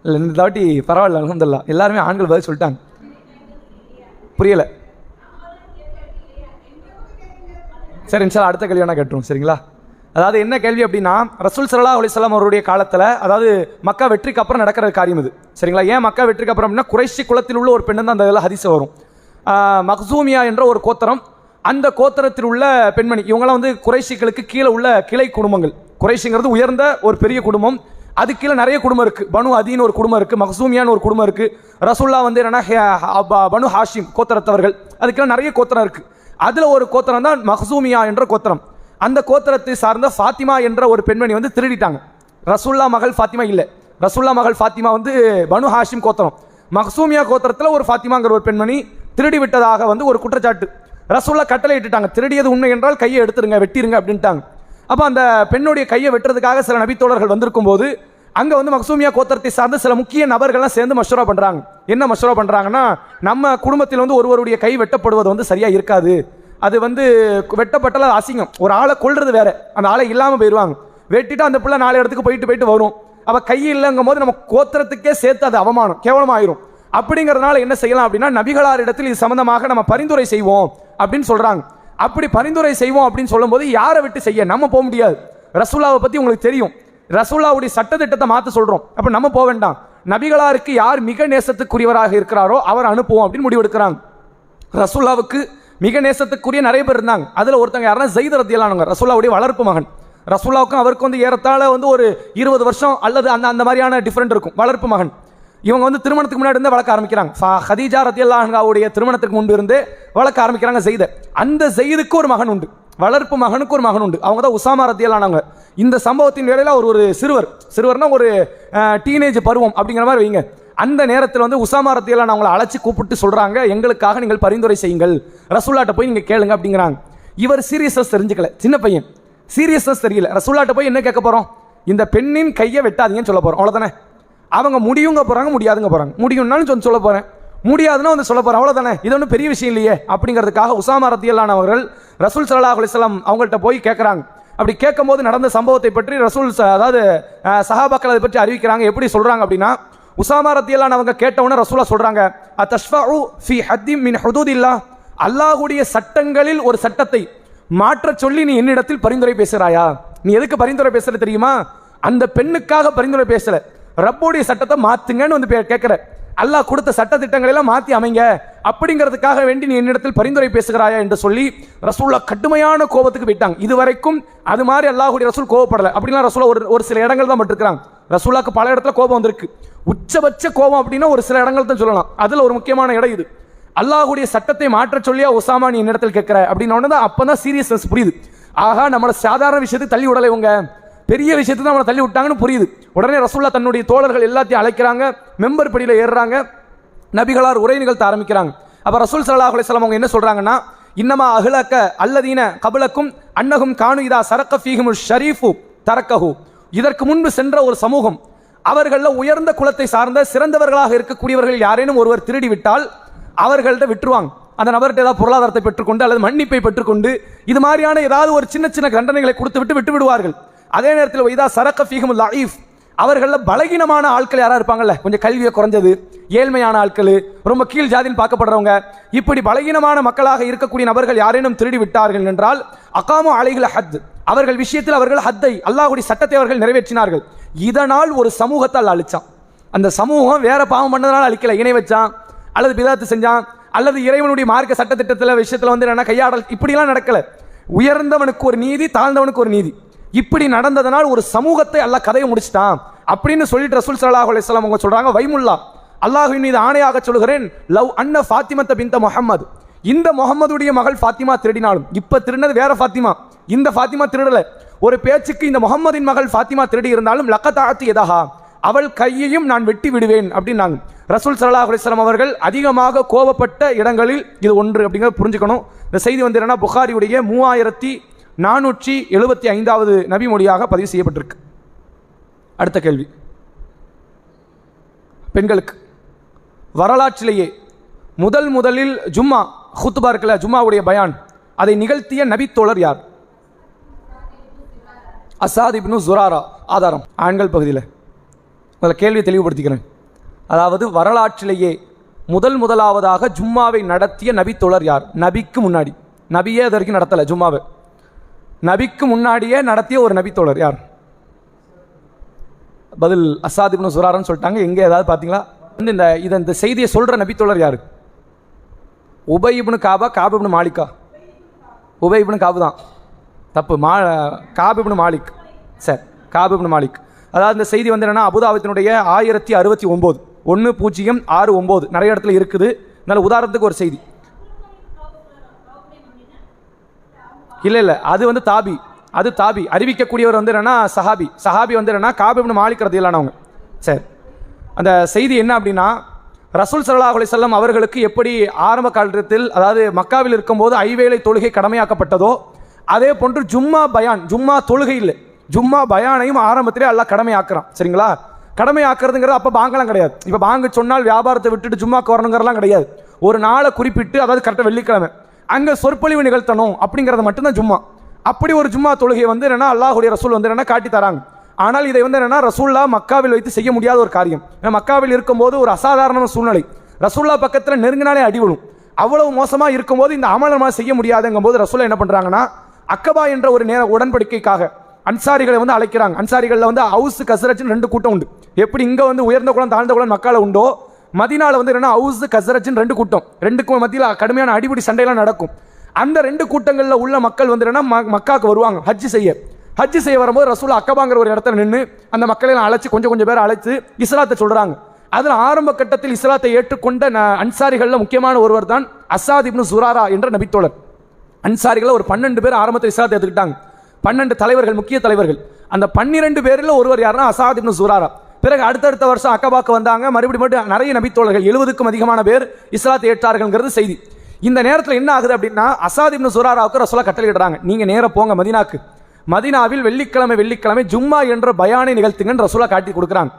இல்லை இந்த தாட்டி பரவாயில்ல, அல்ஹம்துலில்லாஹ் எல்லாருமே ஆண்கள் பதில் சொல்லிட்டாங்க. புரியல? சரி இன்ஷா அடுத்த கேள்வி வேணா கேட்டுரும், சரிங்களா? அதாவது என்ன கேள்வி அப்படின்னா, ரசூல் ஸல்லல்லாஹு அலைஹி வஸல்லம் அவருடைய காலத்தில், அதாவது மக்கா வெற்றிக்கு அப்புறம் நடக்கிற காரியம் இது, சரிங்களா? ஏன் மக்கா வெற்றிக்கு அப்புறம் அப்படின்னா, குறைஷி குலத்தில் உள்ள ஒரு பெண்ணு தான் அந்த இதில் ஹதீஸ் வரும். மக்சூமியா என்ற ஒரு கோத்திரம், அந்த கோத்திரத்தில் உள்ள பெண்மணி, இவங்களாம் வந்து குறைஷிகளுக்கு கீழே உள்ள கிளை குடும்பங்கள். குறைஷிங்கிறது உயர்ந்த ஒரு பெரிய குடும்பம், அது கீழே நிறைய குடும்பம் இருக்குது. பனு அதீன் ஒரு குடும்பம் இருக்குது, மக்சூமியான்னு ஒரு குடும்பம் இருக்குது. ரசூல்லா வந்து என்னன்னா பனு ஹாஷிம் கோத்திரத்தவர்கள், அதுக்கெல்லாம் நிறைய கோத்திரம் இருக்குது. அதில் ஒரு கோத்திரம் தான் மக்சூமியா என்ற கோத்திரம். அந்த கோத்திரத்தை சார்ந்த ஃபாத்திமா என்ற ஒரு பெண்மணி வந்து திருடிட்டாங்க. ரசூல்லா மகள் ஃபாத்திமா இல்லை, ரசூல்லா மகள் ஃபாத்திமா வந்து பனு ஹாஷிம் கோத்திரம். மக்சூமியா கோத்திரத்தில் ஒரு ஃபாத்திமாங்கிற ஒரு பெண்மணி திருடி விட்டதாக வந்து ஒரு குற்றச்சாட்டு. ரசூல்லா கட்டளை இட்டுட்டாங்க, திருடியது உண்மை என்றால் கையை எடுத்துருங்க, வெட்டிருங்க அப்படின்ட்டாங்க. அப்போ அந்த பெண்ணுடைய கையை வெட்டுறதுக்காக சில நபித்தோழர்கள் வந்திருக்கும் போது அங்கே வந்து மக்சூமியா கோத்திரத்தை சார்ந்த சில முக்கிய நபர்கள்லாம் சேர்ந்து மஷ்வரா பண்ணுறாங்க. என்ன மஷ்வரா பண்ணுறாங்கன்னா, நம்ம குடும்பத்தில் வந்து ஒருவருடைய கை வெட்டப்படுவது வந்து சரியாக இருக்காது, அது வந்து வெட்டப்பட்டால் அது அசிங்கம், ஒரு ஆளை கொள்றது வேற, அந்த ஆளை இல்லாமல் போயிடுவாங்க, வெட்டிட்டு அந்த பிள்ளை 4 இடத்துக்கு போயிட்டு வரும், அவள் கை இல்லைங்கும் போது நம்ம கோத்திரத்துக்கே சேர்த்து அது அவமானம், கேவலமாயிரும். அப்படிங்கிறதுனால என்ன செய்யலாம் அப்படின்னா, நபிகளார் இடத்தில் இது சம்பந்தமாக நம்ம பரிந்துரை செய்வோம் அப்படின்னு சொல்றாங்க. அப்படி பரிந்துரை செய்வோம் அப்படின்னு சொல்லும்போது யாரை விட்டு செய்ய? நம்ம போக முடியாது. ரசூலாவை பற்றி உங்களுக்கு தெரியும், ரசூலாவுடைய சட்டத்திட்டத்தை மாற்ற சொல்றோம், அப்போ நம்ம போக வேண்டாம். நபிகளாருக்கு யார் மிக நேசத்துக்குரியவராக இருக்கிறாரோ அவர் அனுப்புவோம் அப்படின்னு முடிவெடுக்கிறாங்க. ரசூலாவுக்கு மிக நேசத்துக்குரிய நிறைய பேர் இருந்தாங்க. அதில் ஒருத்தங்க யாருன்னா ஸைத் ரலியல்லாஹு அன்ஹு, ரசூலாவுடைய வளர்ப்பு மகன். ரசூலாவுக்கும் அவருக்கு வந்து ஏறத்தாழ வந்து ஒரு 20 வருஷம் அல்லது அந்த மாதிரியான டிஃப்ரெண்ட் இருக்கும். வளர்ப்பு மகன். இவங்க வந்து திருமணத்துக்கு முன்னாடி இருந்தே வளர்க்க ஆரம்பிக்கிறாங்க. ஹதீஜா ரலியல்லாஹு அன்ஹாவுடைய திருமணத்துக்கு முன்பு இருந்தே வளர்க்க ஆரம்பிக்கிறாங்க ஸைதை. அந்த ஸைதுக்கு ஒரு மகன் உண்டு, வளர்ப்பு மகனுக்கு ஒரு மகன் உண்டு. அவங்க தான் உசாமா ரலியல்லாஹு அன்ஹு. இந்த சம்பவத்தின் வேளையில் அவர் ஒரு சிறுவர்னா ஒரு டீனேஜ் பருவம் அப்படிங்கிற மாதிரி வைங்க. அந்த நேரத்தில் வந்து உசாமா ரலியல்லாஹு அன்ஹு அவங்களை அழைச்சி கூப்பிட்டு சொல்றாங்க, எங்களுக்காக நீங்கள் பரிந்துரை செய்யுங்கள், ரசூல்லாட்ட போய் நீங்க கேளுங்க அப்படிங்கிறாங்க. இவர் சீரியஸ்னஸ் தெரிஞ்சுக்கல, சின்ன பையன், சீரியஸ்னஸ் தெரியல. ரசூல்லாட்ட போய் என்ன கேட்க போறோம்? இந்த பெண்ணின் கையை வெட்டாதீங்கன்னு சொல்ல போறோம், அவ்வளவுதானே? அவங்க முடியுங்க போறாங்க, முடியாதுங்க போறாங்க. முடியும்னாலும் சொல்ல போறேன், முடியாதுன்னா வந்து சொல்ல போறேன், அவ்வளவுதானே? இது ஒன்றும் பெரிய விஷயம் இல்லையே அப்படிங்கிறதுக்காக உசாமா ரலியல்லாஹு அன்ஹு அவர்கள் ரசூல் ஸல்லல்லாஹு அலைஹி வஸல்லம் அவங்கள்ட்ட போய் கேட்குறாங்க. அப்படி கேட்கும் போது நடந்த சம்பவத்தை பற்றி ரசூல் அதாவது சஹாபாக்கள் அதை பற்றி அறிவிக்கிறாங்க. எப்படி சொல்றாங்க அப்படின்னா, உசாமா ரலியல்லாஹு அன்ஹு அவங்க கேட்டவுடனே ரசூலா சொல்றாங்க, அத்தஷ்ஃபஉ ஃபீ ஹத்தின் மின் ஹுதூதில்லாஹ், அல்லாஹ்வுடைய சட்டங்களில் ஒரு சட்டத்தை மாற்ற சொல்லி நீ என்னிடத்தில் பரிந்துரை பேசுறாயா? நீ எதுக்கு பரிந்துரை பேசுற தெரியுமா? அந்த பெண்ணுக்காக பரிந்துரை பேசல, ரப்புடைய சட்டத்தை மாத்துங்கன்னு வந்து கேட்கிற, அல்லாஹ் கொடுத்த சட்ட திட்டங்களை எல்லாம் மாற்றி அமைங்க அப்படிங்கிறதுக்காக வேண்டி நீ என்னிடத்தில் பரிந்துரை பேசுகிறாயா என்று சொல்லி ரசூல்லா கடுமையான கோபத்துக்கு போயிட்டாங்க. இதுவரைக்கும் அது மாதிரி அல்லாஹ்வுடைய ரசூல் கோபப்படலை. அப்படின்னா ரசூலா ஒரு சில இடங்கள் தான் பட்டிருக்கிறாங்க. ரசூலாக்கு பல இடத்துல கோபம் வந்திருக்கு. உச்சபட்ச கோபம் அப்படின்னா ஒரு சில இடங்கள் தான் சொல்லலாம். அதில் ஒரு முக்கியமான இடம் இது. அல்லாஹ்வுடைய சட்டத்தை மாற்ற சொல்லியா உசாமா நீ என்னிடத்தில் கேட்கிற அப்படின்னு தான் அப்போ தான் சீரியஸ்னஸ் புரியுது. ஆகா, நம்மளை சாதாரண விஷயத்துக்கு தள்ளி விடலை, இவங்க பெரிய விஷயத்தை நம்மளை தள்ளி விட்டாங்கன்னு புரியுது. உடனே ரசூல்லா தன்னுடைய தோழர்கள் எல்லாத்தையும் அழைக்கிறாங்க, மெம்பர் படியில் ஏறுறாங்க, நபிகளார் உரை நிகழ்த்த ஆரம்பிக்கிறாங்க. அப்போ ரசூல் ஸல்லல்லாஹு அலைஹி வஸல்லம் அவங்க என்ன சொல்றாங்கன்னா, இன்னமா அஹ்லக அல்லதீன கபலக்கும் அன்னஹும் கானு இதா சரக்க ஃபீஹிமுஷ் ஷரீஃபு தரக்கஹு, இதற்கு முன்பு சென்ற ஒரு சமூகம், அவர்களில் உயர்ந்த குலத்தை சார்ந்த சிறந்தவர்களாக இருக்கக்கூடியவர்கள் யாரேனும் ஒருவர் திருடி விட்டால் அவர்கள்ட்ட விட்டுருவாங்க. அந்த நபர்கிட்ட ஏதாவது பொருளாதாரத்தை பெற்றுக்கொண்டு அல்லது மன்னிப்பை பெற்றுக்கொண்டு இது மாதிரியான ஏதாவது ஒரு சின்ன சின்ன தண்டனைகளை கொடுத்து விட்டு விடுவார்கள். அதே நேரத்தில் இதா சரக்க ஃபீஹிமுல் லஈஃப், அவர்களில் பலகீனமான ஆட்கள் யாராக இருப்பாங்கல்ல, கொஞ்சம் கல்வியை குறைஞ்சது, ஏழ்மையான ஆட்கள், ரொம்ப கீழ் ஜாதியில் பார்க்கப்படுறவங்க, இப்படி பலகீனமான மக்களாக இருக்கக்கூடிய நபர்கள் யாரேனும் திருடி விட்டார்கள் என்றால் அகாமு அலைஹில் ஹத், அவர்கள் விஷயத்தில் அவர்கள் ஹத்தை, அல்லாஹ்வுடைய சட்டத்தை அவர்கள் நிறைவேற்றினார்கள். இதனால் ஒரு சமூகத்தை அல்லாஹ் அழிச்சான். அந்த சமூகம் வேற பாவம் பண்ணதுனால அழிக்கல, இணை வச்சான் அல்லது பிதாத்து செஞ்சான் அல்லது இறைவனுடைய மார்க்க சட்டத்திட்டத்தில் விஷயத்தில் வந்து என்ன கையாடல், இப்படிலாம் நடக்கல. உயர்ந்தவனுக்கு ஒரு நீதி, தாழ்ந்தவனுக்கு ஒரு நீதி, இப்படி நடந்ததனால் ஒரு சமூகத்தை அல்லாஹ் கதையை முடிச்சிட்டான் அப்படின்னு சொல்லிட்டு ரசூல் ஸல்லல்லாஹு அலைஹி வஸல்லம் அவங்க சொல்றாங்க, வைமுல்லா, அல்லாஹ்வின் மீது ஆணையாக சொல்கிறேன், லவ் அன்ன ஃபாத்திமத்த பின்த முஹம்மது, இந்த முகமதுடைய மகள் ஃபாத்திமா திருடினாலும், இப்ப திருடினது வேற ஃபாத்திமா, இந்த ஃபாத்திமா திருடல, ஒரு பேச்சுக்கு இந்த முகம்மதின் மகள் ஃபாத்திமா திருடி இருந்தாலும் லக்கத்தாத்து எதஹா, அவள் கையையும் நான் வெட்டி விடுவேன் அப்படின்னாங்க. ரசூல் ஸல்லல்லாஹு அலைஹி வஸல்லம் அவர்கள் அதிகமாக கோபப்பட்ட இடங்களில் இது ஒன்று அப்படிங்கிறத புரிஞ்சுக்கணும். இந்த செய்தி வந்து என்னன்னா புகாரியுடைய 3475வது நபி மொழியாக பதிவு செய்யப்பட்டிருக்கு. அடுத்த கேள்வி, பெண்களுக்கு வரலாற்றிலேயே முதலில் ஜும்மா ஹுத்பா இருக்குல்ல, ஜும்மாவுடைய பயான், அதை நிகழ்த்திய நபித்தோழர் யார்? அசாத் இப்னு ஜுராரா. ஆதாரம் ஆண்கள் பகுதியில். முதல்ல கேள்வியை தெளிவுபடுத்திக்கிறேன். அதாவது வரலாற்றிலேயே முதலாவதாக ஜும்மாவை நடத்திய நபித்தோழர் யார்? நபிக்கு முன்னாடி, நபியே அது வரைக்கும் நடத்தலை ஜும்மாவை, நபிக்கு முன்னாடியே நடத்திய ஒரு நபித்தோழர் யார்? பதில் அசாத் இப்னு ஜுராரான்னு சொல்லிட்டாங்க. எங்கே ஏதாவது பார்த்தீங்களா? வந்து இந்த செய்தியை சொல்கிற நபித்தோழர் யார்? உபை இப்னு காபா, காப் இப்னு மாலிக்கா? உபை இப்னு காபு தான் தப்பு, காப் இப்னு மாலிக். சரி, காப் இப்னு மாலிக். அதாவது இந்த செய்தி வந்து என்னன்னா அபுதாபித்தினுடைய 1069 1069 நிறைய இடத்துல இருக்குது. அதனால உதாரணத்துக்கு ஒரு செய்தி இல்லை, அது வந்து தாபி, அது தாபி. அறிவிக்கக்கூடியவர் வந்து என்னன்னா சஹாபி வந்து என்னன்னா காப் இப்னு மாலிக் ரதியல்லாஹு. சரி, அந்த செய்தி என்ன அப்படின்னா, ரசூல் ஸல்லல்லாஹு அலைஹி வஸல்லம் அவர்களுக்கு எப்படி ஆரம்ப காலத்தில், அதாவது மக்காவில் இருக்கும்போது ஐவேளை தொழுகை கடமையாக்கப்பட்டதோ, அதே போன்று ஜும்மா பயான், ஜும்மா தொழுகை இல்லை, ஜும்மா பயானையும் ஆரம்பத்திலே அல்லாஹ் கடமையாக்குறான். சரிங்களா? கடமையாக்குறதுங்கிறது அப்போ பாங்கெல்லாம் கிடையாது. இப்போ பாங்கு சொன்னால் வியாபாரத்தை விட்டுட்டு ஜும்மாக்கு வரணுங்கிறலாம் கிடையாது. ஒரு நாளை குறிப்பிட்டு, அதாவது கரெக்டாக வெள்ளிக்கிழமை அங்கே சொற்பொழிவு நிகழ்த்தணும் அப்படிங்கிறது மட்டும்தான் ஜும்மா. அப்படி ஒரு ஜும்மா தொழுகை வந்து என்னன்னா அல்லாஹ்வுடைய ரசூல் வந்து என்னன்னா காட்டி தராங்க. ஆனால் இதை வந்து என்னன்னா ரசூல்லா மக்காவில் வைத்து செய்ய முடியாத ஒரு காரியம். ஏன்னா மக்காவில் இருக்கும்போது ஒரு அசாதாரண சூழ்நிலை, ரசூல்லா பக்கத்தில் நெருங்கினாலே அடிவிடும். அவ்வளவு மோசமாக இருக்கும்போது இந்த அமலமாக செய்ய முடியாதுங்கும் போது ரசூல்லா என்ன பண்ணுறாங்கன்னா, அக்கபா என்ற ஒரு உடன்படிக்கைக்காக அன்சாரிகளை வந்து அழைக்கிறாங்க. அன்சாரிகளில் வந்து ஹவுஸ் கசரஜின்னு 2 கூட்டம் உண்டு. எப்படி இங்கே வந்து உயர்ந்த குலம் தாழ்ந்த குலம் மக்கால உண்டோ, மதீனாவில் வந்து என்னன்னா ஹவுஸ் கசரஜின்னு 2 கூட்டம், 2க்கும் மத்தியில் கடுமையான அடிப்படை சண்டையெல்லாம் நடக்கும். அந்த 2 கூட்டங்களில் உள்ள மக்கள் வந்து என்னன்னா மக்காவுக்கு வருவாங்க ஹஜ் செய்ய வரும்போது ரசூல் அக்கபாங்கிற ஒரு இடத்துல நின்று அந்த மக்களெல்லாம் அழைச்சி கொஞ்சம் பேர் அழைத்து இஸ்லாத்தை சொல்கிறாங்க. அதில் ஆரம்ப கட்டத்தில் இஸ்லாத்தை ஏற்றுக்கொண்ட அன்சாரிகளில் முக்கியமான ஒருவர் தான் அசாத் இப்னு ஜுராரா என்ற நபித்தோழர். அன்சாரிகளில் ஒரு 12 பேர் ஆரம்பத்தில் இஸ்லாத்தை ஏற்றுக்கிட்டாங்க. 12 தலைவர்கள், முக்கிய தலைவர்கள். அந்த 12 பேரில் ஒருவர் யாருன்னா அசாத் இப்னு ஜுராரா. பிறகு அடுத்தடுத்த வருஷம் அக்கபாக்கு வந்தாங்க. மறுபடியும் நிறைய நபித்தோழர்கள் 70க்கும் அதிகமான பேர் இஸ்லாத்தை ஏற்றார்கள்ங்கிறது செய்தி. இந்த நேரத்தில் என்ன ஆகுது அப்படின்னா, அசாத் இப்னு ஜுராராவுக்கு ரசூலா கட்டளையிடுறாங்க, நீங்கள் நேராக போங்க மதீனாக்கு, மதீனாவில் வெள்ளிக்கிழமை ஜும்மா என்ற பயானை நிகழ்த்துங்கன்னு ரசூலா காட்டி கொடுக்குறாங்க.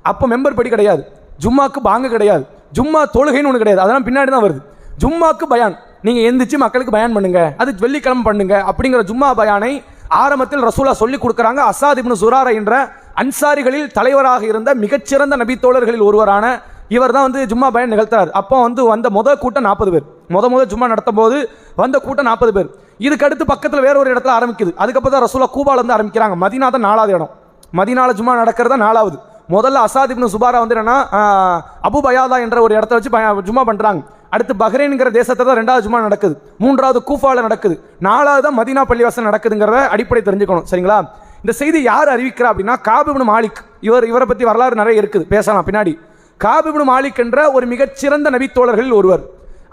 அப்போ மெம்பர் படி கிடையாது, ஜும்மாக்கு பாங்கு கிடையாது, ஜும்மா தொழுகைன்னு ஒன்று கிடையாது, அதெல்லாம் பின்னாடி தான் வருது. ஜும்மாக்கு பயான், நீங்கள் எந்திரிச்சு மக்களுக்கு பயான் பண்ணுங்க, அது வெள்ளிக்கிழமை பண்ணுங்க அப்படிங்கிற ஜும்மா பயானை ஆரம்பத்தில் ரசூலா சொல்லி கொடுக்குறாங்க. அசாத் இப்னு ஜுராரா என்ற அன்சாரிகளில் தலைவராக இருந்த மிகச்சிறந்த நபித்தோழர்களில் ஒருவரான இவர் தான் வந்து ஜும்மா பயான் நிகழ்த்தார். அப்போ வந்து வந்த முதல் கூட்டம் 40 பேர். முதல் ஜும்மா நடத்தும் போது வந்த கூட்டம் 40 பேர். இதுக்கு அடுத்து பக்கத்தில் வேற ஒரு இடத்துல ஆரம்பிக்குது. அதுக்கப்புறம் தான் ரசூலா கூபால இருந்து ஆரம்பிக்கிறாங்க. மதீனா தான் 4வது இடம். மதீனால ஜும்மா நடக்கிறதா 4வது. முதல்ல அசாத் இப்னு சுபாரா வந்து என்னன்னா அபு பயாதா என்ற ஒரு இடத்த வச்சு ஜும்மா பண்றாங்க. அடுத்து பஹ்ரைன்ங்கிற தேசத்தை தான் 2வது ஜும்மா நடக்குது. 3வது கூஃபால நடக்குது. 4வது தான் மதீனா பள்ளிவாசல் நடக்குதுங்கிறத அடிப்படை தெரிஞ்சுக்கணும். சரிங்களா? இந்த செய்தி யார் அறிவிக்கிறா அப்படின்னா காப் இப்னு மாலிக். இவரை பற்றி வரலாறு நிறைய இருக்குது, பேசலாம் பின்னாடி. காப் இப்னு மாலிக் என்ற ஒரு மிகச்சிறந்த நபித்தோழர்களில் ஒருவர்.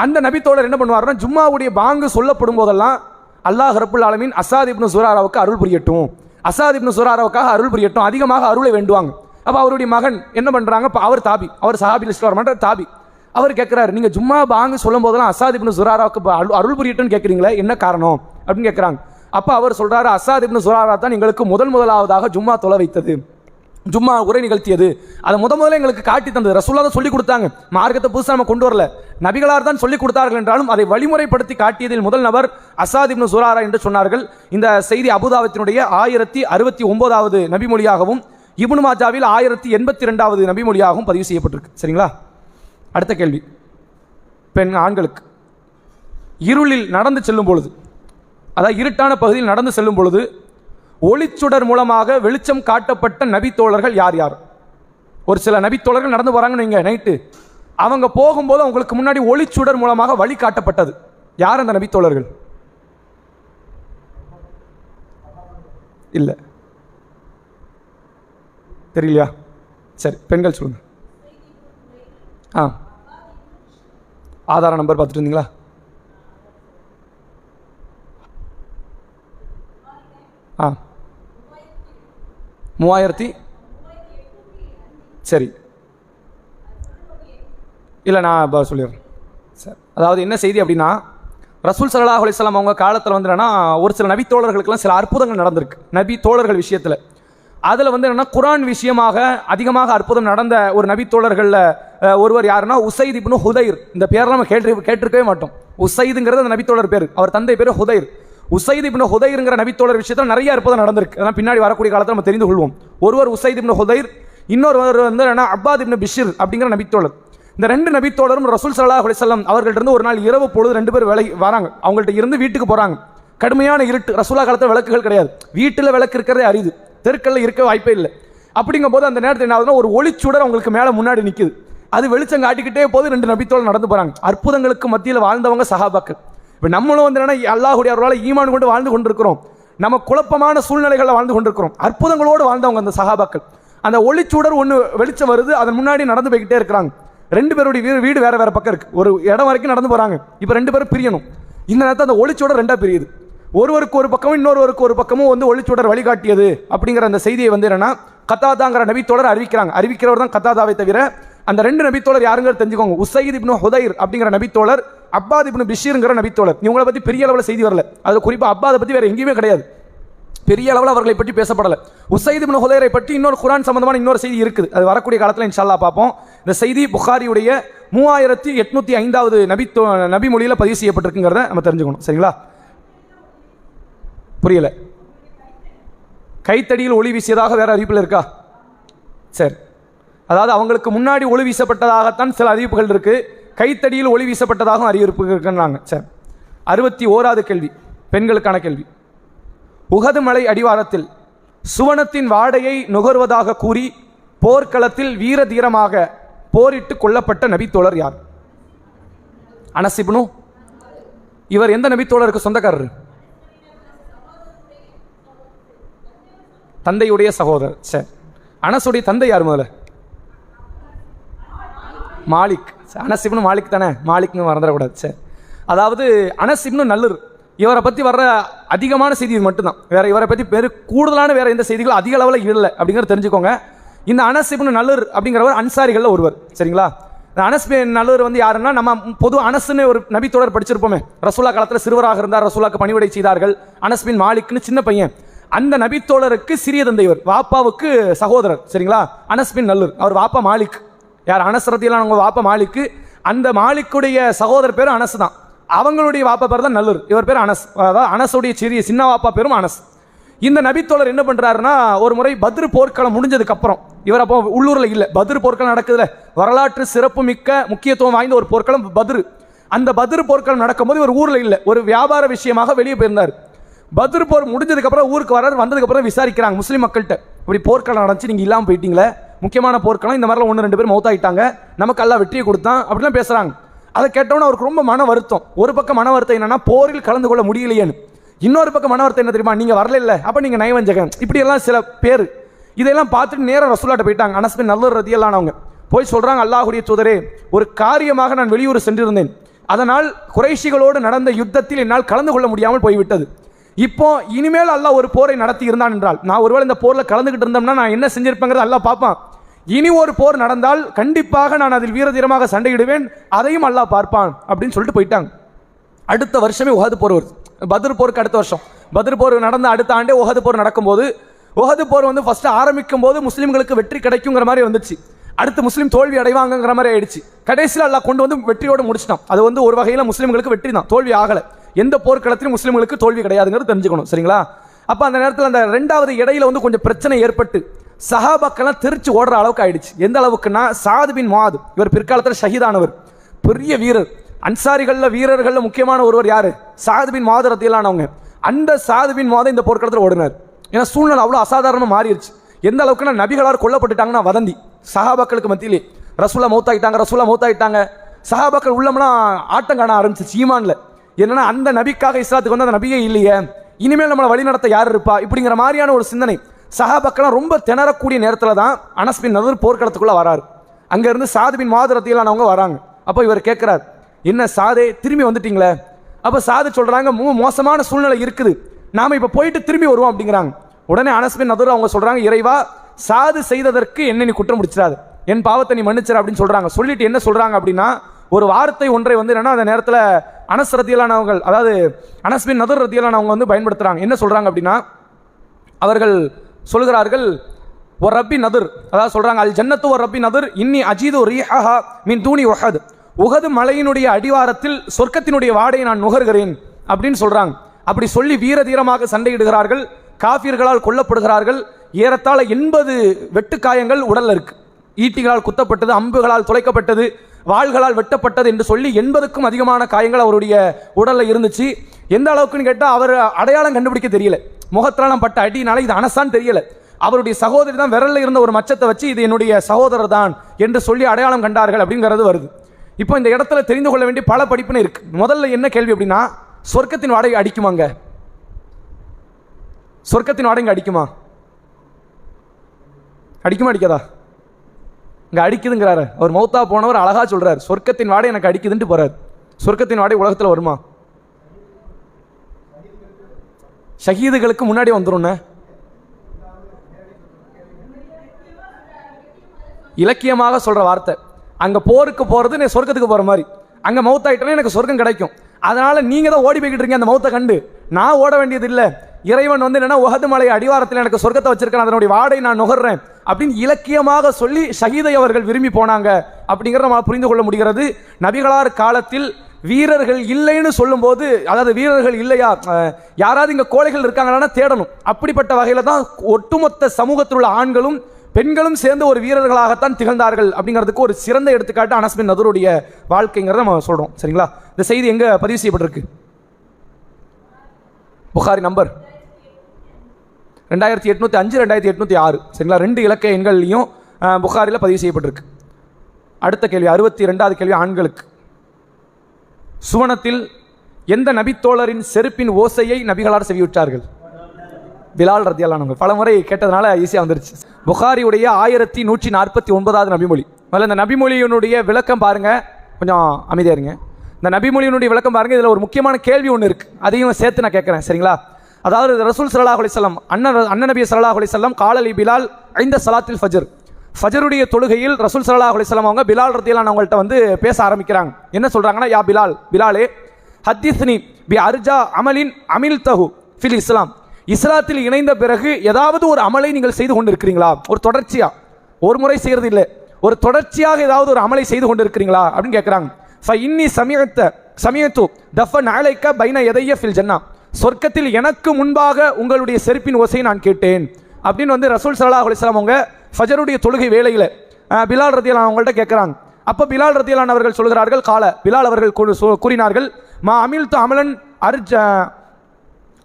அந்த நபித்தோழர் என்ன பண்ணுவார்னா, ஜும்மாவுடைய பாங்கு சொல்லப்படும் போதெல்லாம் அல்லாஹ் ரப்புல் ஆலமீன் அசாத் இப்னு ஜுராராவுக்கு அருள் புரியட்டும், அசாத் இப்னு ஜுராராவுக்காக அருள் புரியட்டும், அதிகமாக அருளை வேண்டுவாங்க. அப்போ அவருடைய மகன் என்ன பண்ணுறாங்க, அவர் தாபி, அவர் சஹாபி லிஸ்ட்ல வர மாட்டார், தாபி. அவர் கேட்குறாரு, நீங்கள் ஜும்மா பாங்கு சொல்லும் போதெல்லாம் அசாத் இப்னு ஜுராராவுக்கு அருள் புரியட்டும்னு கேட்குறீங்களே, என்ன காரணம் அப்படின்னு கேட்குறாங்க. அப்போ அவர் சொல்கிறாரு, அசாத் இப்னு ஜுராரா தான் எங்களுக்கு முதலாவதாக ஜும்மா தொலை வைத்தது, ஜும்மா உரை நிகழ்த்தியது, அதை முதல்ல எங்களுக்கு காட்டி தந்தது. ரசூலுல்லாஹ் தான் சொல்லி கொடுத்தாங்க, மார்க்கத்தை புதுசாக நம்ம கொண்டு வரல, நபிகளார் தான் சொல்லி கொடுத்தார்கள் என்றாலும் அதை வழிமுறைப்படுத்தி காட்டியதில் முதல் நபர் அசாத் இப்னு ஜுராரா என்று சொன்னார்கள். இந்த செய்தி அபுதாபித்தினுடைய 1069வது நபிமொழியாகவும் இப்னு மாஜாவில் 1082வது நபிமொழியாகவும் பதிவு செய்யப்பட்டிருக்கு. சரிங்களா? அடுத்த கேள்வி, ஆண்களுக்கு இருளில் நடந்து செல்லும் பொழுது, அதாவது இருட்டான பகுதியில் நடந்து செல்லும் பொழுது ஒளிச்சுடர் மூலமாக வெளிச்சம் காட்டப்பட்ட நபித்தோழர்கள் யார் யார்? ஒரு சில நபித்தோழர்கள் நடந்து போறாங்கன்னு வைங்க, நைட்டு அவங்க போகும்போது அவங்களுக்கு முன்னாடி ஒளிச்சுடர் மூலமாக வழி காட்டப்பட்டது. யார் அந்த நபித்தோழர்கள்? இல்லை, தெரியலையா? சரி, பெண்கள் சொல்லுங்க. ஆதார நம்பர் பார்த்துட்டு இருந்தீங்களா? ஆ 3000. சரி, இல்லை நான் சொல்லிடுறேன். சார், அதாவது என்ன செய்தி அப்படின்னா, ரசூல் ஸல்லல்லாஹு அலைஹி வஸல்லம் அவங்க காலத்தில் வந்து என்னன்னா, ஒரு சில நபி தோழர்களுக்கெல்லாம் சில அற்புதங்கள் நடந்திருக்கு நபி தோழர்கள் விஷயத்தில். அதில் வந்து என்னன்னா, குர்ஆன் விஷயமாக அதிகமாக அற்புதம் நடந்த ஒரு நபி தோழர்களில் ஒருவர் யாருன்னா உசைத் இப்னு ஹுதைர். இந்த பேரெல்லாம் நம்ம கேட்டிருக்கவே மாட்டோம். உசைதுங்கிறது அந்த நபித்தோழர் பேர், அவர் தந்தை பேர் ஹுதைர். உசைத் இப்னு ஹுதைர்ங்கிற நபித்தோழர் விஷயத்தில் நிறைய அற்புதம் நடந்திருக்கு. அதெல்லாம் பின்னாடி வரக்கூடிய காலத்தில் நம்ம தெரிந்து கொள்வோம். ஒருவர் உசைத் இப்னு ஹுதைர், இன்னொருவர் வந்து என்ன அப்பாத் இப்னு பிஷிர் அப்படிங்கிற நபித்தோழர். இந்த ரெண்டு நபித்தோழரும் ரசூல் ஸல்லல்லாஹு அலைஹி வஸல்லம் அவர்கள்ட்ட இருந்து ஒரு நாள் இரவு பொழுது ரெண்டு பேர் வராங்க. அவங்கள்ட்ட இருந்து வீட்டுக்கு போறாங்க. கடுமையான இருட்டு, ரசூலா காலத்தில் விளக்குகள் கிடையாது, வீட்டில் விளக்கு இருக்கிறதே அரிது, தெருக்களில் இருக்க வாய்ப்பே இல்லை. அப்படிங்கும் போது அந்த நேரத்தில் என்ன ஆகுதுன்னா, ஒரு ஒளிச்சுடர் அவங்களுக்கு மேலே முன்னாடி நிற்குது. அது வெளிச்சம் காட்டிக்கிட்டே போது ரெண்டு நபித்தோழர் நடந்து போறாங்க. அற்புதங்களுக்கு மத்தியில் வாழ்ந்தவங்க சஹாபாக்கள். இப்போ நம்மளும் வந்து என்னன்னா, அல்லாஹ்வுடைய அருளால் ஈமான் கொண்டு வாழ்ந்து கொண்டிருக்கிறோம். நம்ம குழப்பமான சூழ்நிலைகளில் வாழ்ந்து கொண்டிருக்கிறோம். அற்புதங்களோடு வாழ்ந்தவங்க அந்த சஹாபாக்கள். அந்த ஒளிச்சுடர் ஒன்று வெளிச்சம் வருது, அதன் முன்னாடி நடந்து போய்கிட்டே இருக்கிறாங்க. ரெண்டு பேருடைய வீடு வேற வேற பக்கம் இருக்கு. ஒரு இடம் வரைக்கும் நடந்து போறாங்க. இப்போ ரெண்டு பேரும் பிரியணும். இந்த நேரத்தில் அந்த ஒளிச்சுடர் ரெண்டா பிரியுது. ஒருவருக்கு ஒரு பக்கமும் இன்னொருவருக்கு ஒரு பக்கமும் வந்து ஒளிச்சுடர் வழிகாட்டியது அப்படிங்கிற அந்த செய்தியை வந்து என்னன்னா கத்தாதாங்கிற நபித்தோழர் அறிவிக்கிறாங்க. அறிவிக்கிறவர் தான் கத்தாதாவை தவிர அந்த ரெண்டு நபித்தோழர் யாருங்கிறது தெரிஞ்சுக்கோங்க. உசைத் இப்னு ஹுதைர் அப்படிங்கிற நபித்தோழர், அப்பாத் இப்னு பிஷிர்ங்கிற நபித்தோழர். இவங்களை பற்றி பெரிய அளவில் செய்தி வரல. அது குறிப்பாக அப்பாதை பற்றி வேற எங்கேயுமே கிடையாது, பெரிய அளவில் அவர்களை பற்றி பேசப்படலை. உசைத் இப்னு ஹுதைரை பற்றி இன்னொரு குர்ஆன் சம்பந்தமான இன்னொரு செய்தி இருக்குது. அது வரக்கூடிய காலத்தில் இன்ஷா அல்லாஹ் பார்ப்போம். இந்த செய்தி புகாரியுடைய 3805வது நபி மொழியில் பதிவு செய்யப்பட்டிருக்குங்கிறத நம்ம தெரிஞ்சுக்கணும். சரிங்களா? புரியல. கைத்தடியில் ஒளி வீசியதாக வேற அறிவிப்பில் இருக்கா? சரி, அதாவது அவங்களுக்கு முன்னாடி ஒளி வீசப்பட்டதாகத்தான் சில அறிவிப்புகள் இருக்கு. கைத்தடியில் ஒளி வீசப்பட்டதாகவும் அறிவிப்பு இருக்குன்னாங்க. சரி, 61வது கேள்வி, பெண்களுக்கான கேள்வி. உஹது மலை அடிவாரத்தில் சுவனத்தின் வாடையை நுகர்வதாக கூறி போர்க்களத்தில் வீர தீரமாக போரிட்டு கொல்லப்பட்ட நபித்தோழர் யார்? அனஸ் இப்னு. இவர் எந்த நபித்தோழருக்கு சொந்தக்காரர்? தந்தையுடைய சகோதரர். சரி, அனசுடைய தந்தை யார்? முதல்ல மாலிக். அனஸ் இப்னு மாலிக் தானே, மாலிக்னு மறந்துடக்கூடாது. சரி, அதாவது அனஸ் இப்னு நல்லர். இவரை பற்றி வர்ற அதிகமான செய்தி இது மட்டும்தான். வேற இவரை பற்றி கூடுதலான வேற எந்த செய்திகளும் அதிக அளவில் இல்லை அப்படிங்கிறத தெரிஞ்சுக்கோங்க. இந்த அனஸ் இப்னு நல்லர் அப்படிங்கிறவர் அன்சாரிகளில் ஒருவர். சரிங்களா? இந்த அனஸ் பின் நல்லர் வந்து யாருன்னா, நம்ம பொது அனஸ்ன்னு ஒரு நபித்தோழர் படிச்சிருப்போமே, ரசூலா காலத்தில் சிறுவராக இருந்தார், ரசூலாக்கு பணிவிடை செய்தார்கள். அனஸ் பின் மாலிக்னு சின்ன பையன். அந்த நபித்தோழருக்கு சிறிய தந்தை இவர், வாப்பாவுக்கு சகோதரர். சரிங்களா? அனஸ் பின் நல்லர். அவர் வாப்பா மாலிக். யார்? அனஸ் ரதியல்லாஹு அன்ஹு வாப்பா மாலிக்கு. அந்த மாலிக்குடைய சகோதரர் பேரும் அனஸ் தான். அவங்களுடைய வாப்பா பேர் தான் நல்லூர், இவர் பேர் அனஸ். அதாவது அனஸுடைய சின்ன வாப்பா பேரும் அனஸ். இந்த நபித்தோழர் என்ன பண்றாருன்னா, ஒரு முறை பத்ரு போர்க்களம் முடிஞ்சதுக்கு அப்புறம், இவர் அப்போ உள்ளூர்ல இல்ல, பத்ரு போர்க்களம் நடக்குதுல, வரலாற்று சிறப்பு மிக்க முக்கியத்துவம் வாய்ந்த ஒரு போர்க்களம் பத்ரு. அந்த பத்ரு போர்க்களம் நடக்கும்போது இவர் ஊர்ல இல்ல, ஒரு வியாபார விஷயமாக வெளியே போயிருந்தார். பத்ரு போர் முடிஞ்சதுக்கு அப்புறம் ஊருக்கு வராரு. வந்ததுக்கு அப்புறம் விசாரிக்கிறாங்க முஸ்லீம் மக்கள்கிட்ட, இப்படி போர்க்களம் நடந்துச்சு, நீங்க இல்லாம போயிட்டீங்களே, முக்கியமான போர்க்களம், இந்த மாதிரிலாம் 1-2 பேர் மௌத்தாயிட்டாங்க, நமக்கு எல்லாம் வெற்றியை கொடுத்தான் அப்படிலாம் பேசுறாங்க. அதை கேட்டவொன்னே அவருக்கு ரொம்ப மன வருத்தம். ஒரு பக்கம் மன வருத்தம் என்னன்னா, போரில் கலந்து கொள்ள முடியலையேன்னு. இன்னொரு பக்கம் மன வருத்தம் என்ன தெரியுமா? நீங்க வரல இல்ல, அப்ப நீங்க நயவஞ்சகன், இப்படி எல்லாம் சில பேர். இதெல்லாம் பார்த்துட்டு நேரம் ரசூலாட்ட போயிட்டாங்க. அனஸ் பின் நல்லர் ரதியல்லாஹு போய் சொல்றாங்க, அல்லாஹ்வுடைய தூதரே, ஒரு காரியமாக நான் வெளியூர் சென்றிருந்தேன், அதனால் குறைஷிகளோடு நடந்த யுத்தத்தில் என்னால் கலந்து கொள்ள முடியாமல் போய்விட்டது. இப்போ இனிமேல் அல்லாஹ் ஒரு போரை நடத்தி இருந்தான் என்றால், நான் ஒருவேளை இந்த போர்ல கலந்துகிட்டு இருந்தோம்னா நான் என்ன செஞ்சிருப்பேங்கிறது அல்லாஹ் பார்ப்பான். இனி ஒரு போர் நடந்தால் கண்டிப்பாக நான் அதில் வீரதீரமாக சண்டையிடுவேன், அதையும் அல்லாஹ் பார்ப்பான் அப்படின்னு சொல்லிட்டு போயிட்டாங்க. அடுத்த வருஷமே உஹது போர் வருது. பத்ர் போருக்கு அடுத்த வருஷம் பத்ர் போர் நடந்த அடுத்த ஆண்டே உஹது போர் நடக்கும்போது, உஹது போர் வந்து ஃபர்ஸ்ட் ஆரம்பிக்கும் போது முஸ்லீம்களுக்கு வெற்றி கிடைக்குங்கிற மாதிரி வந்துச்சு. அடுத்து முஸ்லீம் தோல்வி அடைவாங்கிற மாதிரி ஆயிடுச்சு. கடைசியில் அல்லாஹ் கொண்டு வந்து வெற்றியோடு முடிச்சிட்டான். அது வந்து ஒரு வகையில் முஸ்லீம்களுக்கு வெற்றி தான், தோல்வி ஆகலை. எந்த போர்க்களத்திலும் முஸ்லீம்களுக்கு தோல்வி கிடையாதுங்கிறது தெரிஞ்சுக்கணும். சரிங்களா? அப்போ அந்த நேரத்தில் அந்த 2வது இடையில வந்து கொஞ்சம் பிரச்சனை ஏற்பட்டு சஹாபாக்கெல்லாம் தெரிச்சு ஓடுற அளவுக்கு ஆயிடுச்சு. எந்த அளவுக்குன்னா, சாத் பின் முஆத் இவர் பிற்காலத்தில் ஷஹீதானவர், பெரிய வீரர். அன்சாரிகளில் வீரர்களில் முக்கியமான ஒருவர் யாரு? சாத் பின் முஆத் ரலியல்லாஹு அன்ஹு. அந்த சாத் பின் முஆத் இந்த போர்க்களத்தில் ஓடினார். ஏன்னா சூழ்நிலை அவ்வளோ அசாதாரணமாக மாறிடுச்சு. எந்த அளவுக்குன்னா, நபிகளார் கொல்லப்பட்டுட்டாங்கன்னா வதந்தி சஹாபாக்களுக்கு மத்தியிலே, ரசூலா மௌத்தாயிட்டாங்க. சஹாபாக்கள் உள்ளம்லாம் ஆட்டம் காண ஆரம்பிச்சு ஈமான்ல. என்னன்னா, அந்த நபிக்காக இஸ்லாத்துக்கு வந்து அந்த நபியே இல்லையே, இனிமேல் நம்மளை வழிநடத்த யார் இருப்பா, இப்படிங்கிற மாதிரியான ஒரு சிந்தனை. சஹாபாக்கெல்லாம் ரொம்ப திணறக்கூடிய நேரத்தில் தான் அனஸ் பின் நதர் போர்க்களத்துக்குள்ள வராரு. அங்கேருந்து சாத் பின் முஆத் ரலியல்லாஹு வராங்க. அப்போ இவர் கேட்குறார், என்ன சாதே திரும்பி வந்துட்டீங்களே? அப்போ சாது சொல்கிறாங்க, மோசமான சூழ்நிலை இருக்குது, நாம் இப்போ போயிட்டு திரும்பி வருவோம் அப்படிங்கிறாங்க. உடனே அனஸ் பின் நதர் அவங்க சொல்கிறாங்க, இறைவா, சாது செய்ததற்கு என்ன நீ குற்றம் முடிச்சிடாது, என் பாவத்தை நீ மன்னிச்சிட அப்படின்னு சொல்கிறாங்க. சொல்லிட்டு என்ன சொல்கிறாங்க அப்படின்னா, ஒரு வார்த்தை ஒன்றை வந்து என்னன்னா, அந்த நேரத்தில் அனஸ் ரலியல்லாஹு அன்ஹு, அதாவது அனஸ் பின் நதர் ரலியல்லாஹு அன்ஹு வந்து பயன்படுத்துகிறாங்க. என்ன சொல்கிறாங்க அப்படின்னா, அவர்கள் சொல்கிறார்கள், ஒரு ரப்பி நதர், அதாவது சொல்கிறாங்க, அல் ஜன்னத்து ஒரு ரப்பி நதர் இன்னி அஜீது ரீஹஹா மின் தூணி உஹது, உஹது மலையினுடைய அடிவாரத்தில் சொர்க்கத்தினுடைய வாடையை நான் நுகர்கிறேன் அப்படின்னு சொல்கிறாங்க. அப்படி சொல்லி வீர தீரமாக சண்டையிடுகிறார்கள். காஃபியர்களால் கொல்லப்படுகிறார்கள். ஏறத்தாழ 80 வெட்டுக்காயங்கள் உடல்ல இருக்கு. ஈட்டிகளால் குத்தப்பட்டது, அம்புகளால் துளைக்கப்பட்டது, வாள்களால் வெட்டப்பட்டது என்று சொல்லி 80க்கும் அதிகமான காயங்கள் அவருடைய உடல்ல இருந்துச்சு. எந்த அளவுக்குன்னு கேட்டால், அவர் அடையாளம் கண்டுபிடிக்க தெரியல. முகத்திலாம் பட்ட அடினால இது அனசான்னு தெரியல. அவருடைய சகோதரி தான் விரல்ல இருந்த ஒரு மச்சத்தை வச்சு இது என்னுடைய சகோதரர் தான் என்று சொல்லி அடையாளம் கண்டார்கள் அப்படிங்கிறது வருது. இப்போ இந்த இடத்துல தெரிந்து கொள்ள வேண்டிய பல படிப்புன்னு இருக்கு. முதல்ல என்ன கேள்வி அப்படின்னா, சொர்க்கத்தின் வாடகை அடிக்குமாங்க? சொர்க்கத்தின் வாடகை அடிக்குமா? அடிக்காதா? இங்க அடிக்குதுங்கிறாரு. அவர் மௌத்தா போனவர் அழகா சொல்றாரு, சொர்க்கத்தின் வாடகை எனக்கு அடிக்குதுன்ட்டு போறாரு. சொர்க்கத்தின் வாடகை உலகத்தில் வருமா? ஷஹீதுகளுக்கு முன்னாடி வந்துடும். இலக்கியமாக சொல்ற வார்த்தை, அங்க போருக்கு போறது நீ சொர்க்கத்துக்கு போற மாதிரி, அங்க மௌத்தாயிட்டா எனக்கு சொர்க்கம் கிடைக்கும். அதனால நீங்க தான் ஓடி போய்கிட்டு இருக்கீங்க அந்த மௌத்தை கண்டு, நான் ஓட வேண்டியது இல்லை. இறைவன் வந்து என்னன்னா, உஹது மலை அடிவாரத்தில் எனக்கு சொர்க்கத்தை வச்சிருக்கேன், அதனுடைய வாடை நான் நுகர்றேன் அப்படின்னு இலக்கியமாக சொல்லி ஷஹீதை அவர்கள் விரும்பி போனாங்க அப்படிங்கிறத நம்ம புரிந்து கொள்ள முடிகிறது. நபிகளார் காலத்தில் வீரர்கள் இல்லைன்னு சொல்லும் போது, அதாவது வீரர்கள் இல்லையா, யாராவது இங்க கோழைகள் இருக்காங்கன்னா தேடணும். அப்படிப்பட்ட வகையில தான் ஒட்டுமொத்த சமூகத்தில் உள்ள ஆண்களும் பெண்களும் சேர்ந்து ஒரு வீரர்களாகத்தான் திகழ்ந்தார்கள் அப்படிங்கிறதுக்கு ஒரு சிறந்த எடுத்துக்காட்டு அனஸ் பின் நதருடைய வாழ்க்கைங்கிறத நம்ம சொல்றோம். சரிங்களா? இந்த செய்தி எங்க பதிவு செய்யப்பட்டிருக்கு? புகாரி நம்பர் 2805 2806. சரிங்களா? 2 இலக்க எண்கள்லையும் புகாரில் பதிவு செய்யப்பட்டிருக்கு. அடுத்த கேள்வி, 62வது கேள்வி ஆண்களுக்கு. சுவனத்தில் எந்த நபித்தோழரின் செருப்பின் ஓசையை நபிகளார் செவியுற்றார்கள்? பிலால் ரலியல்லாஹு அன்ஹு. பல முறை கேட்டதுனால ஈஸியாக வந்துருச்சு. புகாரியுடைய 1149வது நபிமொழி. முதல்ல இந்த நபிமொழியினுடைய விளக்கம் பாருங்க, கொஞ்சம் அமைதியா இருங்க. இந்த நபிமொழியினுடைய விளக்கம் பாருங்க. இதில் ஒரு முக்கியமான கேள்வி ஒன்று இருக்கு, அதையும் சேர்த்து நான் கேட்குறேன். சரிங்களா? அதாவது ரசூல் ஸல்லல்லாஹு அலைஹி வஸல்லம் அண்ணன் நபி ஸல்லல்லாஹு அலைஹி வஸல்லம் காலலி பிலால் ஐந்த ஸலாத்தில் ஃபஜ்ர், ஃபஜருடைய தொழுகையில் ரசூல் ஸல்லல்லாஹு அலைஹி வஸல்லம் அவங்க பிலால் ரலியல்லாஹு அன்ஹுங்கள்ட்ட வந்து பேச ஆரம்பிக்கிறாங்க. என்ன சொல்றாங்கன்னா, யா பிலாலே ஹத்திஸ்னி பி அர்ஜா அமலின் அமில்தஹு ஃபில் இஸ்லாம், இஸ்லாத்தில் இணைந்த பிறகு ஏதாவது ஒரு அமலை நீங்கள் செய்து கொண்டு இருக்கிறீங்களா? ஒரு தொடர்ச்சியா, ஒரு முறை செய்யறது இல்லை, ஒரு தொடர்ச்சியாக ஏதாவது ஒரு அமலை செய்து கொண்டு இருக்கிறீங்களா அப்படின்னு கேட்குறாங்க. இன்னி சமயத்து தஃபன் அலைக்க பைன எதைய ஃபில் ஜன்னா, சொர்க்கத்தில் எனக்கு முன்பாக உங்களுடைய செருப்பின் ஓசையை நான் கேட்டேன் அப்படின்னு வந்து ரசூல் ஸல்லல்லாஹு அலைஹி வஸல்லம் அவங்க ஃபஜருடைய தொழுகை வேளையில் பிலால் ரலியல்லாஹு அவங்கள்ட்ட கேட்குறாங்க. அப்போ பிலால் ரலியல்லாஹு அவர்கள் சொல்கிறார்கள், பிலால் அவர்கள் கூறினார்கள், மா அமில்து அமலன்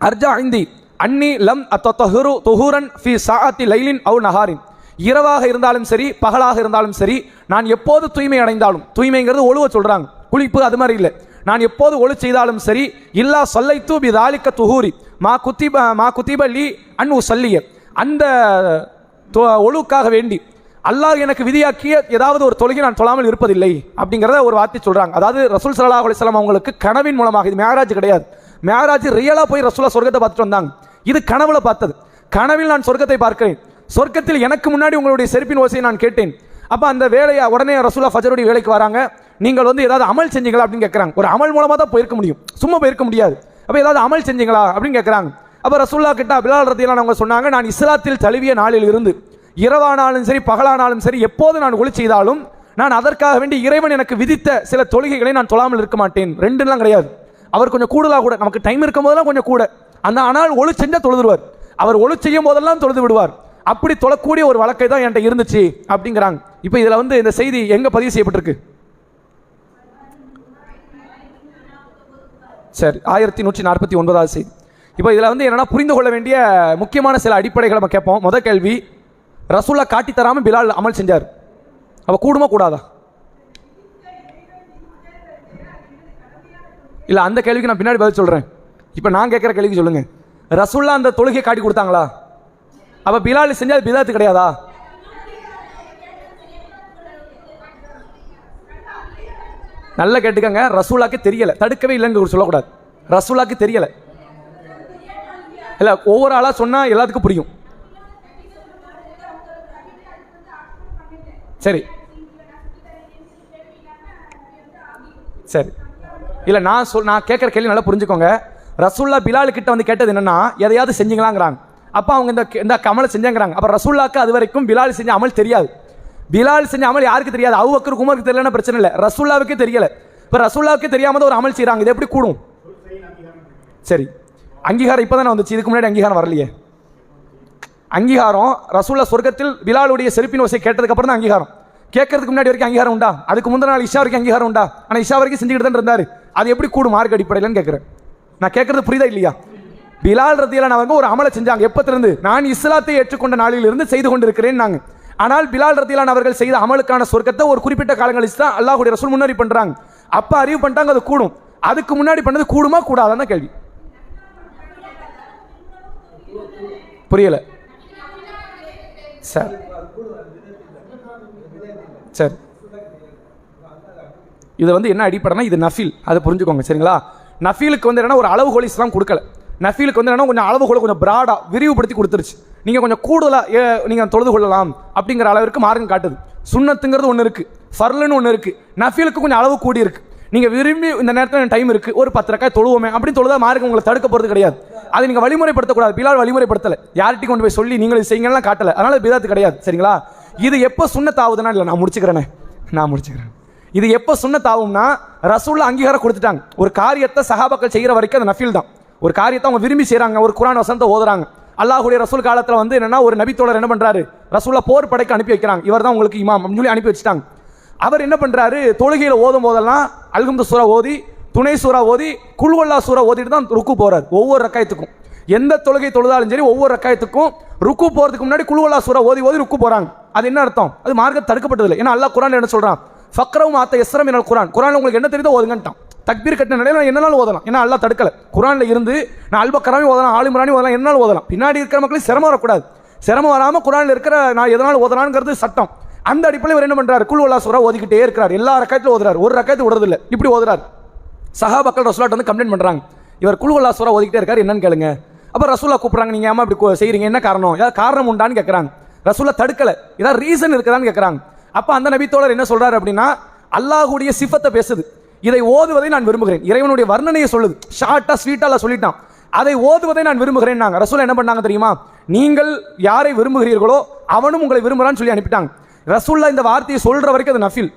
அர்ஜா ஐந்தி அன்னி லம் அத்தஹுரு துஹூரன் ஃபி சாஅத்தி லைலின் அவு நஹாரின், இரவாக இருந்தாலும் சரி பகலாக இருந்தாலும் சரி, நான் எப்போது தூய்மை அடைந்தாலும், தூய்மைங்கிறது ஒழுவ சொல்றாங்க, குளிப்பு அது மாதிரி இல்லை, நான் எப்போது ஒழு செய்தாலும் சரி, இல்லா சல்லைத்து பி தாலிக்க துஹூரி மா குத்திப லி அன் உஸல்லிய, அந்த ஒழுக்காக வேண்டி அல்லாஹ் எனக்கு விதியாக்கிய ஏதாவது ஒரு தொழுகை நான் தொழாமல் இருப்பதில்லை அப்படிங்கிறத ஒரு வார்த்தை சொல்றாங்க. அதாவது ரசூல் ஸல்லல்லாஹு அலைஹி வஸல்லம் அவங்களுக்கு கனவின் மூலமாக, இது மேராஜ் கிடையாது, மேராஜ் ரியலா போய் ரசூலா சொர்க்கத்தை பார்த்துட்டு வந்தாங்க, இது கனவுல பார்த்தது. கனவில் நான் சொர்க்கத்தை பார்க்கிறேன், சொர்க்கத்தில் எனக்கு முன்னாடி உங்களுடைய செருப்பின் ஓசையை நான் கேட்டேன். அப்போ அந்த வேலையை உடனே ரசூலா ஃபஜருடைய வேலைக்கு வராங்க. நீங்கள் வந்து ஏதாவது அமல் செஞ்சீங்களா அப்படின்னு கேட்குறாங்க. ஒரு அமல் மூலமாக தான் போயிருக்க முடியும், சும்மா போயிருக்க முடியாது. அப்போ ஏதாவது அமல் செஞ்சீங்களா அப்படின்னு கேட்குறாங்க. அப்போ ரசூல்லா கிட்ட பிலால் ரலியல்லாஹு அவங்க சொன்னாங்க, நான் இஸ்லாத்தில் தழுவிய நாளில் இருந்து இரவானாலும் சரி பகலானாலும் சரி எப்போது நான் ஒளி செய்தாலும் நான் அதற்காக வேண்டி இறைவன் எனக்கு விதித்த சில தொழுகைகளை நான் தொழாமல் இருக்க மாட்டேன். ரெண்டுலாம் கிடையாது, அவர் கொஞ்சம் கூடுதலாக கூட, நமக்கு டைம் இருக்கும் போதெல்லாம் கொஞ்சம் கூட, அந்த ஆனால் ஒளி செஞ்சால் தொழுதுருவார், அவர் ஒளி செய்யும் போதெல்லாம் தொழுது விடுவார். அப்படி தொழக்கூடிய ஒரு வழக்கை தான் என்கிட்ட இருந்துச்சு அப்படிங்கிறாங்க. இப்போ இதில் வந்து இந்த செய்தி எங்கே பதிவு செய்யப்பட்டிருக்கு? சரி, 1149வது செய்தி. இப்போ இதில் வந்து என்னன்னா புரிந்து கொள்ள வேண்டிய முக்கியமான சில அடிப்படைகளை நம்ம கேட்போம். முதல் கேள்வி, ரசூல்லா காட்டி தராமல் பிலால் அமல் செஞ்சார், அப்போ கூடுமா கூடாதா? இல்லை, அந்த கேள்விக்கு நான் பின்னாடி பதில் சொல்கிறேன். இப்போ நான் கேட்குற கேள்விக்கு சொல்லுங்கள், ரசூல்லா அந்த தொழுகையை காட்டி கொடுத்தாங்களா? அப்போ பிலால் செஞ்சால் பிதாத்து கிடையாதா? நல்லா கேட்டுக்கங்க, ரசூலாக்கு தெரியலை, தடுக்கவே இல்லைன்னு சொல்லக்கூடாது. ரசூலாக்கு தெரியலை இல்லை, ஒவ்வொரு ஆளாக சொன்னால் எல்லாத்துக்கும் புரியும். சரி சரி, இல்லை நான் கேட்குற கேள்வி நல்லா புரிஞ்சுக்கோங்க. ரசூல்லா பிலால் கிட்ட வந்து கேட்டது என்னன்னா, எதையாவது செஞ்சீங்களாங்கிறாங்க. அப்போ அவங்க இந்த அமலை செஞ்சாங்கிறாங்க. அப்போ ரசூல்லாக்கு அது வரைக்கும் பிலால் செஞ்ச அமல் தெரியாது. பிலால் செஞ்ச அமல் யாருக்கு தெரியாது? அபூபக்கர் உமருக்கு தெரியலன்னா பிரச்சனை இல்லை, ரசூல்லாவுக்கே தெரியல. இப்போ ரசூல்லாவுக்கே தெரியாம ஒரு அமல் செய்கிறாங்க, இது எப்படி கூடும்? சரி, அங்கீகாரம் இப்போ தானே வந்துச்சு, இதுக்கு முன்னாடி அங்கீகாரம் வரலையே. அங்கீகாரம் ரசூல்லா சொர்க்கத்தில் பிலாலுடைய செருப்பின் ஓசை கேட்டதுக்கு அப்புறம் தான் அங்கீகாரம். கேட்கறதுக்கு முன்னாடி வரைக்கும் அங்கீகாரம் உண்டா? அதுக்கு முந்தின நாள் இஷா வரைக்கும் அங்கீகாரம் உண்டா? ஆனால் இஷா வரைக்கும் செஞ்சுக்கிட்டு தான் இருந்தார். அது எப்படி கூடும் மார்க் அடிப்படையிலன்னு கேட்குறேன். நான் கேட்கறது புரியுதா இல்லையா? பிலால் ரதியல்லாஹு அன்ஹு ஒரு அமலை செஞ்சாங்க. எப்பத்திலிருந்து? நான் இஸ்லாத்தை ஏற்றுக்கொண்ட நாளிலிருந்து செய்து கொண்டிருக்கிறேன் நாங்க. ஆனால் பிலால் ரதியல்லாஹு அன்ஹு அவர்கள் செய்த அமலுக்கான சொர்க்கத்தை ஒரு குறிப்பிட்ட காலங்களில் தான் அல்லாஹ்வுடைய ரசூல் முன்னறி பண்றாங்க. அப்ப அறிவு பண்ணிட்டாங்க அது கூடும். அதுக்கு முன்னாடி பண்ணது கூடுமா கூடாதான கேள்வி. புரியல? சரி சரி, இது வந்து என்ன அடிப்படைனா இது நஃபில், அதை புரிஞ்சுக்கோங்க சரிங்களா. நஃபீலுக்கு வந்து என்னன்னா ஒரு அளவுகோல் இஸ்லாம் கொடுக்கல. நஃபீலுக்கு வந்து என்னன்னா கொஞ்சம் அளவுகோலை கொஞ்சம் பிராடா விரிவுபடுத்தி கொடுத்துருச்சு. நீங்கள் கொஞ்சம் கூடுதலாக நீங்கள் தொழுது கொள்ளலாம் அப்படிங்கிற அளவிற்கு மார்க்கம் காட்டுது. சுன்னத்துங்கிறது ஒன்று இருக்குது, ஃபர்லுன்னு ஒன்று இருக்குது. நஃபீலுக்கு கொஞ்சம் அளவு கூடி இருக்குது. நீங்கள் விரும்பி இந்த நேரத்தில் டைம் இருக்குது, ஒரு 10 ரக்காய் தொழுவோமே அப்படின்னு தொழுதா மார்க்கம் உங்களை தடுக்க போகிறது கிடையாது. அதை நீங்கள் வழிமுறைப்படுத்தக்கூடாது. பிலால் வழிமுறைப்படுத்தலை, யார்கிட்டையும் கொண்டு போய் சொல்லி நீங்கள் செய்யுங்கலாம் காட்டலை. அதனால் பிதாத்து கிடையாது சரிங்களா. இது எப்போ சுன்னத்தாகுதுன்னா, இல்லை நான் முடிச்சுக்கிறேன். இது எப்போ சுன்னத்தாகும்னா, ரசூல்லா அங்கீகாரம் கொடுத்துட்டாங்க. ஒரு காரியத்தை சஹாபாக்கள் செய்கிற வரைக்கும் அது நஃபில் தான். ஒரு காரியத்தை அவங்க விரும்பி செய்கிறாங்க, ஒரு குர்ஆன் வசனத்தை ஓதுறாங்க. அல்லாஹ்வுடைய ரசூல் காலத்தில் வந்து என்னன்னா ஒரு நபித்தோழர் என்ன பண்ணுறாரு, ரசூல்லா போர் படைக்கு அனுப்பி வைக்கிறாங்க. இவர் தான் உங்களுக்கு இமாம் அப்படின்னு சொல்லி அனுப்பி வச்சுட்டாங்க. அவர் என்ன பண்ணுறாரு, தொழுகையில் ஓதும் போதெல்லாம் அல்ஹம்து சூரா ஓதி, துணை சூரா ஓதி, குல்வல்லா சூரா ஓதிட்டு தான் ருக்கு போகிறார். ஒவ்வொரு ரக்காயத்துக்கும், எந்த தொழுகை தொழுதாலும் சரி, ஒவ்வொரு ரக்காயத்துக்கும் ருக்கு போகிறதுக்கு முன்னாடி குல்வல்லா சூரா ஓதி ருக்கு போகிறாங்க. அது என்ன அர்த்தம்? அது மார்க்கம் தடுக்கப்பட்டதில்லை. ஏன்னா அல்லாஹ் குர்ஆன் என்ன சொல்கிறான், ஃபக்ரவு மாத்த எஸ்ரம் மினல் குர்ஆன். குர்ஆன் உங்களுக்கு என்ன தெரியுதோ ஓதுங்கன்ட்டான். தக்பீர் கட்டின நிலையில் நான் என்னாலும் ஓதலாம், ஏன்னா அல்லாஹ் தடுக்கலை. குர்ஆனில் இருந்து நான் அல்பக்கராமி ஓதலாம், ஆலிம்ரானி ஓதலாம், என்னாலும் ஓதலாம். பின்னாடி இருக்கிற மக்களுக்கு சிரமம் வரக்கூடாது. சிரமம் வராமல் குர்ஆனில் இருக்கிற நான் எதனாலும் ஓதலாம்ங்கிறது சட்டம். அந்த அடிப்படையில் இவர் என்ன பண்ணுறாரு, குல் வல்லா சூரா ஓதிக்கிட்டே இருக்கிறார். எல்லா ரக்காயத்திலும் ஓதுறாரு, ஒரு ரக்காயத்து விடுறதில்லை, இப்படி ஓதுறாரு. சஹாபாக்கள் ரசூலாட்ட வந்து கம்ப்ளைண்ட் பண்ணுறாங்க, இவர் குல் வல்லா சூரா ஓதிக்கிட்டே இருக்காரு, என்னன்னு கேளுங்க. அப்போ ரசூலா கூப்பிட்றாங்க, நீங்கள் ஏமா இப்படி செய்கிறீங்க, என்ன காரணம், ஏதாவது காரணம் உண்டான்னு கேட்குறாங்க. ரசூலா தடுக்கலை, ஏதாவது ரீசன் இருக்குதான்னு கேட்குறாங்க. அப்போ அந்த நபித்தோழர் என்ன சொல்கிறார் அப்படின்னா, அல்லாஹ்வுடைய சிஃபத்தை பேசுது, இதை ஓதுவதை நான் விரும்புகிறேன். இறைவனுடைய வர்ணனையை சொல்லுது, ஷார்ட்டா ஸ்வீட்டால சொல்லிட்டான். அதை ஓதுவதை நான் விரும்புகிறேன். நாங்கள் ரசூலா என்ன பண்ணாங்க தெரியுமா, நீங்கள் யாரை விரும்புகிறீர்களோ அவனும் உங்களை விரும்புகிறான்னு சொல்லி அனுப்பிட்டாங்க. ரசூல்லா இந்த வார்த்தையை சொல்ற வரைக்கும் அது நஃபில்,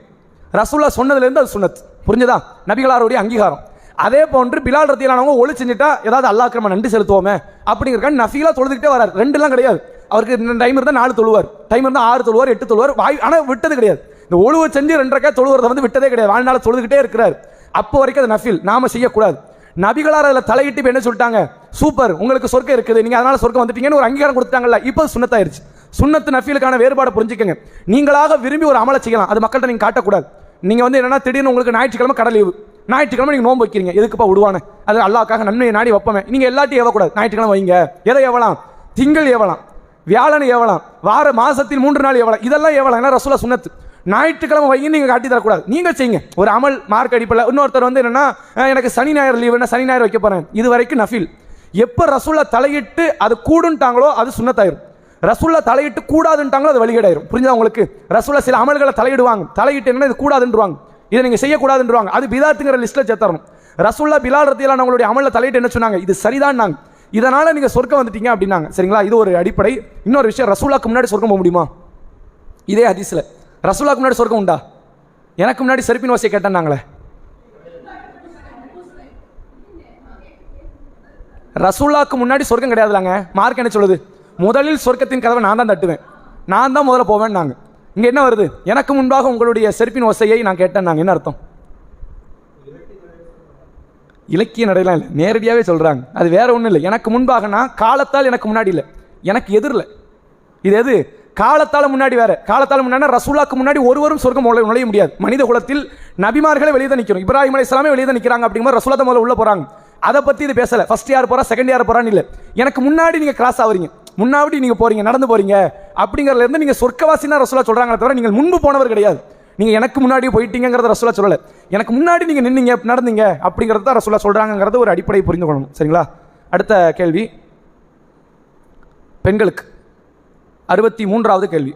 ரசூல்லா சொன்னதுலேருந்து அது சுன்னத். புரிஞ்சதா? நபிகளாருடைய அங்கீகாரம். அதே போன்று பிலால் ரதியல்லாஹு அன்ஹு ஒளி செஞ்சுட்டா ஏதாவது அல்லாஹ்க்கு நம்ம நன்றி செலுத்துவோமே அப்படிங்கிறக்கான நஃபீலா தொழுதுகிட்டே வரார். ரெண்டுலாம் கிடையாது. அவருக்கு டைம் இருந்தால் 4 தொழுவார், டைம் இருந்தால் 6 தொழுவார், 8 தொழுவார். ஆனால் விட்டது கிடையாது. இந்த ஒழுவை செஞ்சு 2 ரக்காத் தொழுவதை வந்து விட்டதே கிடையாது. வாழ்நாள தொழுதுகிட்டே இருக்கிறார். அப்போ வரைக்கும் அது நஃபில், நாம செய்யக்கூடாது. நபிகளார் அதில் தலையிட்டு என்ன சொல்லிட்டாங்க, சூப்பர் உங்களுக்கு சொர்க்கம் இருக்குது, நீங்க அதனால சொர்க்கம் வந்துட்டீங்கன்னு ஒரு அங்கீகாரம் கொடுத்தாங்கல்ல. இப்போ சுன்னத்தாயிருச்சு. சுன்னத்து நஃபீலுக்கான வேறுபாடு புரிஞ்சுக்கங்க. நீங்களாக விரும்பி ஒரு அமலை செய்யலாம், அது மக்கள்கிட்ட நீங்க காட்டக்கூடாது. நீங்க வந்து என்னன்னா திடீர்னு உங்களுக்கு ஞாயிற்றுக்கிழமை கடல் லீவு, ஞாயிற்றுக்கிழமை நீங்க நோன்பு வைக்கிறீங்க, எதுக்குப்பா விடுவானே, அது அல்லாஹ்க்காக நன்மையை நாடி வைப்பமே. நீங்க எல்லாத்தையும் ஏவக்கூடாது. ஞாயிற்றுக்கிழமை வைங்க, எதை ஏவலாம், திங்கள் ஏவலாம், வியாழன் ஏவலாம், வார மாசத்தில் 3 நாள் ஏவலாம், இதெல்லாம் ஏவலாம். ஏன்னா ரசூலா சுன்னத்து. ஞாயிற்றுக்கிழமை வைங்க நீங்க காட்டி தரக்கூடாது, நீங்க செய்யுங்க ஒரு அமல் மார்க் அடிப்படையில். இன்னொருத்தர் வந்து என்னன்னா எனக்கு சனி ஞாயிறு லீவு, சனி ஞாயிறு வைக்க போறேன், இது வரைக்கும் நஃபில். எப்போ ரசூலா தலையிட்டு அது கூடுன்ட்டாங்களோ அது சுன்னத்தாயிரும். ரசூல்லா தலையிட்டு கூடாதுன்ட்டாங்களோ அது வழிகேடாயிரும். புரிஞ்சா உங்களுக்கு? ரசூல்லா சில அமல்களை தலையிடுவாங்க, தலையிட்டு என்ன இது கூடாதுன்றாங்க, இதை நீங்க செய்யக்கூடாதுன்றாங்க, அது பிதாத்துங்கிற லிஸ்ட்ல சேர்த்தரணும். ரசூல்லா பிலால் ரதியல்லாஹு அன்ஹு அவங்களுடைய அமல்ல தலையிட்டு என்ன சொன்னாங்க, இது சரிதான் நாங்க, இதனால நீங்க சொர்க்கம் வந்துட்டீங்க அப்படின்னாங்க. சரிங்களா? இது ஒரு அடிப்படை. இன்னொரு விஷயம், ரசூலுக்கு முன்னாடி சொர்க்கம் போக முடியுமா? இதே ஹதீஸ்ல ரசூலுக்கு முன்னாடி சொர்க்கம் உண்டா? எனக்கு முன்னாடி செருப்பின் வாசியை கேட்டாங்களே, ரசூலுக்கு முன்னாடி சொர்க்கம் கிடையாதுலாங்க. மார்க் என்ன சொல்லுது, முதலில் சொர்க்கத்தின் கதவை நான் தான் தட்டுவேன், நான் தான் முதல்ல போவேன். நாங்கள் இங்கே என்ன வருது, எனக்கு முன்பாக உங்களுடைய செருப்பின் ஓசையை நான் கேட்டேன். நாங்கள் என்ன அர்த்தம்? இலக்கிய நடையெல்லாம் இல்லை, நேரடியாகவே சொல்கிறாங்க. அது வேற ஒன்றும் இல்லை. எனக்கு முன்பாகனா காலத்தால் எனக்கு முன்னாடி இல்லை, எனக்கு எதிரில். இது எது? காலத்தால் முன்னாடி வேற. காலத்தால் முன்னாடி ரசூலுல்லாஹ்க்கு முன்னாடி ஒருவரும் சொர்க்கம் நுழைய முடியாது. மனித குலத்தில் நபிமார்களே வெளியே தான் நிற்கிறோம். இப்ராஹிம் அலைஹிஸ்ஸலாமே வெளியே தான் நிற்கிறாங்க. அப்படிங்கிற ரசூலுல்லாஹ் முதல்ல உள்ள போகிறாங்க. அதை பற்றி இது பேசலை. ஃபர்ஸ்ட் யார் போகிறா, செகண்ட் யார் போகிறான்னு இல்லை. எனக்கு முன்னாடி நீங்கள் கிராஸ் ஆகுறீங்க, முன்னாடி நீங்கள் போகிறீங்க, நடந்து போகிறீங்க. அப்படிங்கிறதுலேருந்து நீங்கள் சொர்க்கவாசினா ரசூலுல்லாஹ் சொல்கிறாங்களே தவிர நீங்கள் முன்பு போனவர் கிடையாது. நீங்கள் எனக்கு முன்னாடி போயிட்டீங்கிறத ரசூலுல்லாஹ் சொல்லலை. எனக்கு முன்னாடி நீங்கள் நின்னீங்க, நடந்தீங்க அப்படிங்கிறது தான் ரசூலுல்லாஹ் சொல்கிறாங்கிறது ஒரு அடிப்படை புரிந்து கொள்ளணும். சரிங்களா? அடுத்த கேள்வி பெண்களுக்கு 63வது கேள்வி.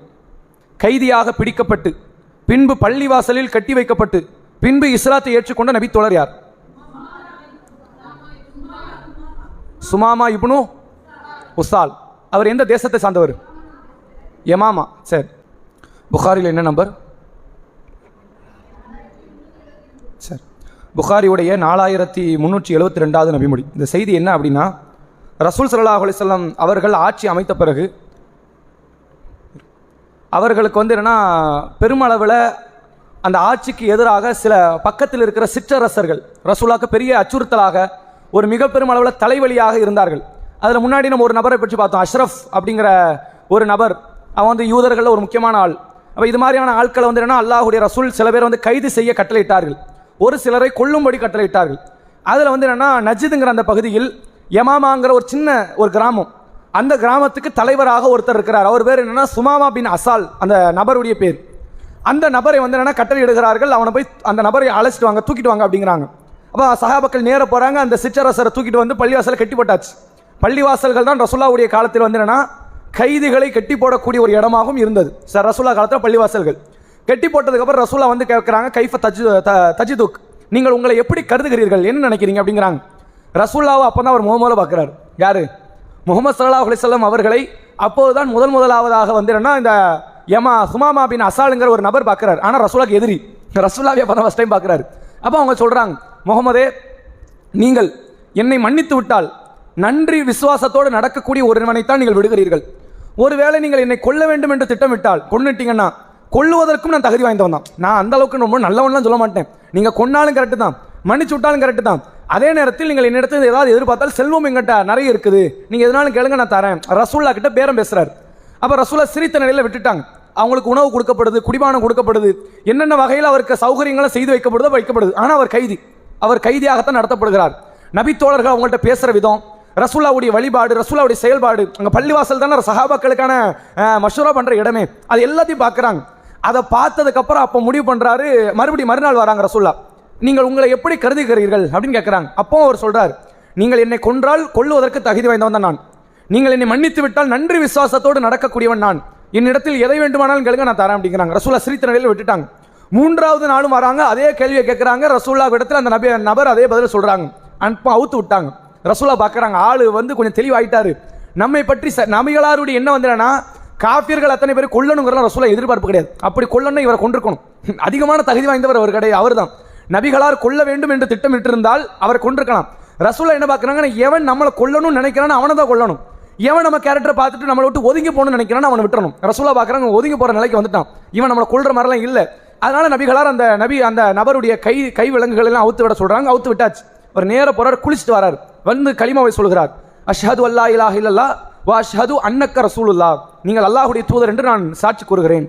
கைதியாக பிடிக்கப்பட்டு பின்பு பள்ளிவாசலில் கட்டி வைக்கப்பட்டு பின்பு இஸ்லாத்தை ஏற்றுக்கொண்ட நபி தோழர் யார்? சுமாமா இப்னு உசால். அவர் எந்த தேசத்தை சார்ந்தவர்? யமாமா. சரி, புகாரில் என்ன நம்பர்? சரி, புகாரியுடைய 4372வது நபிமொழி. இந்த செய்தி என்ன அப்படின்னா, ரசூல் ஸல்லல்லாஹு அலைஹி வஸல்லம் அவர்கள் ஆட்சி அமைத்த பிறகு அவர்களுக்கு என்னன்னா பெருமளவில் அந்த ஆட்சிக்கு எதிராக சில பக்கத்தில் இருக்கிற சிற்றரசர்கள் ரசூலுல்லாஹ்க்கு பெரிய அச்சுறுத்தலாக ஒரு மிக பெருமளவில் தலைவலியாக இருந்தார்கள். அதில் முன்னாடி நம்ம ஒரு நபரை பற்றி பார்த்தோம், அஷ்ரஃப் அப்படிங்கிற ஒரு நபர். அவன் யூதர்களில் ஒரு முக்கியமான ஆள். அப்போ இது மாதிரியான ஆட்களை என்னன்னா அல்லாஹ்வுடைய ரசூல் சில பேர் கைது செய்ய கட்டளையிட்டார்கள், ஒரு சிலரை கொல்லும்படி கட்டளையிட்டார்கள். அதில் என்னன்னா நஜிதுங்கிற அந்த பகுதியில் யமாமாங்கிற ஒரு சின்ன ஒரு கிராமம், அந்த கிராமத்துக்கு தலைவராக ஒருத்தர் இருக்கிறார். அவர் பேர் என்னன்னா சுமாமா பின் அசால், அந்த நபருடைய பேர். அந்த நபரை என்னன்னா கட்டளை இடுகிறார்கள், அவனை போய் அந்த நபரை அழைச்சிட்டு வாங்க, தூக்கிட்டு வாங்க அப்படிங்கிறாங்க. அப்போ சஹாபாக்கள் நேர போகிறாங்க, அந்த சிற்றரசரை தூக்கிட்டு பள்ளிவாசலை கட்டி போட்டாச்சு. பள்ளிவாசல்கள் தான் ரசூலுல்லாஹ்வுடைய காலத்தில் என்னன்னா கைதிகளை கட்டி போடக்கூடிய ஒரு இடமாகவும் இருந்தது. சார் ரசூலுல்லாஹ் காலத்தில் பள்ளிவாசல்கள் கட்டி போட்டதுக்கப்புறம் ரசூலுல்லாஹ் கேட்குறாங்க, கைஃப தஜிதுக், நீங்கள் உங்களை எப்படி கருதுகிறீர்கள், என்ன நினைக்கிறீங்க அப்படிங்கிறாங்க. ரசூலுல்லாஹ் அப்போ தான் அவர் முகமது பார்க்குறாரு. யாரு? முஹம்மது ஸல்லல்லாஹு அலைஹி வஸல்லம் அவர்களை அப்போதுதான் முதலாவதாக என்னன்னா இந்த சுமாமா பின் அசாலுங்கிற ஒரு நபர் பார்க்குறாரு. ஆனால் ரசூலுல்லாஹ்க்கு எதிரி. ரசூலுல்லாஹ் அப்போ தான் ஃபர்ஸ்ட் டைம் பார்க்குறாரு. அப்போ அவங்க சொல்கிறாங்க, முகமதே, நீங்கள் என்னை மன்னித்து விட்டால் நன்றி விசுவாசத்தோடு நடக்கக்கூடிய ஒருவனைத்தான் நீங்கள் விடுகிறீர்கள். ஒருவேளை நீங்கள் என்னை கொல்ல வேண்டும் என்று திட்டமிட்டால், கொன்னுட்டீங்கன்னா கொல்லுவதற்கும் நான் தகுதி வாய்ந்தவன் தான். நான் அந்த அளவுக்கு ரொம்ப நல்லவன்லாம் சொல்ல மாட்டேன். நீங்கள் கொன்னாலும் கரெக்டு தான், மன்னிச்சு விட்டாலும் கரெக்டு தான். அதே நேரத்தில் நீங்கள் என்னிடத்தில் ஏதாவது எதிர்பார்த்தால் செல்வம் எங்கிட்ட நிறைய இருக்குது, நீங்கள் எதனாலும் கேளுங்க, நான் தரேன். ரசூலுல்லாஹ் கிட்ட பேரம் பேசுறாரு. அப்போ ரசூலுல்லாஹ் சிரித்த நிலையில் விட்டுட்டாங்க. அவங்களுக்கு உணவு கொடுக்கப்படுது, குடிபானம் கொடுக்கப்படுது, என்னென்ன வகையில் அவருக்கு சௌகரியங்களை செய்து வைக்கப்படுது. ஆனால் அவர் கைதி, அவர் கைதியாகத்தான் நடத்தப்படுகிறார். நபி தோழர்கள் அவங்கள்ட்ட பேசுகிற விதம், ரசூலுல்லாஹ்வுடைய வழிபாடு, ரசூலுல்லாஹ்வுடைய செயல்பாடு, அங்கே பள்ளிவாசல் தானே சஹாபாக்களுக்கான மஷூரா பண்ணுற இடமே, அது எல்லாத்தையும் பார்க்குறாங்க. அதை பார்த்ததுக்கப்புறம் அப்போ முடிவு பண்ணுறாரு, மறுநாள் வராங்க ரசூலுல்லாஹ், நீங்கள் உங்களை எப்படி கருதுகிறீர்கள் அப்படின்னு கேட்குறாங்க. அப்போ அவர் சொல்கிறார், நீங்கள் என்னை கொன்றால் கொல்லுவதற்கு தகுதி வாய்ந்தவன் தான் நான், நீங்கள் என்னை மன்னித்து விட்டால் நன்றி விசுவாசத்தோடு நடக்கக்கூடியவன் நான், என்னிடத்தில் எதை வேண்டுமானாலும் கேளுங்க, நான் தரேன் அப்படிங்கிறாங்க. ரசூலுல்லாஹ் சிரித்த நிலையில் விட்டுட்டாங்க. 3வது நாளும் வராங்க, அதே கேள்வியை கேட்குறாங்க. ரசூலுல்லாஹ் இடத்துல அந்த நபர் அதே பதில் சொல்கிறாங்க. அப்போ அவுத்து விட்டாங்க. ரசூலுல்லாஹ் பார்க்குறாங்க, ஆளு கொஞ்சம் தெளிவாயிட்டாரு. நம்மை பற்றி நபிகளாருடைய என்ன என்னன்னா காஃபியர்கள் அத்தனை பேர் கொல்லணுங்கிறலாம் ரசூலுல்லாஹ் எதிர்பார்ப்பு கிடையாது. அப்படி கொல்லணும் இவரை கொண்டிருக்கணும், அதிகமான தகுதி வாய்ந்தவர் அவர் கிடையாது. அவர் தான் நபிகளார் கொல்ல வேண்டும் என்று திட்டமிட்டிருந்தால் அவர் கொண்டிருக்கலாம். ரசூலுல்லாஹ் என்ன பார்க்குறாங்கன்னா, எவன் நம்மளை கொல்லணும்னு நினைக்கிறான்னு அவனை தான் கொல்லணும், எவன் நம்ம கேரக்டரை பார்த்துட்டு நம்மளை விட்டு ஒதுங்கி போகணும்னு நினைக்கிறான்னு அவனை விட்டுறணும். ரசூலுல்லாஹ் பார்க்குறாங்க, ஒதுங்கி போகிற நிலைக்கு வந்துட்டான், இவன் நம்மளை கொல்ற மாதிரிலாம் இல்லை. அதனால நபிகளார் அந்த நபருடைய கை விலங்குகள் எல்லாம் அவுத்து விட சொல்றாங்க. அவுத்து விட்டாச்சு. அவர் நேர போறார், குளிச்சுட்டு வரார், கலிமாவை சொல்கிறார், அஷ்ஹது அல்லா இலாஹ இல்லல்லாஹ் வ அஷ்ஹது அன்னக்க ரசூலுல்லாஹ், நீங்கள் அல்லாஹ்வுடைய தூதர் என்று நான் சாட்சி கூறுகிறேன்.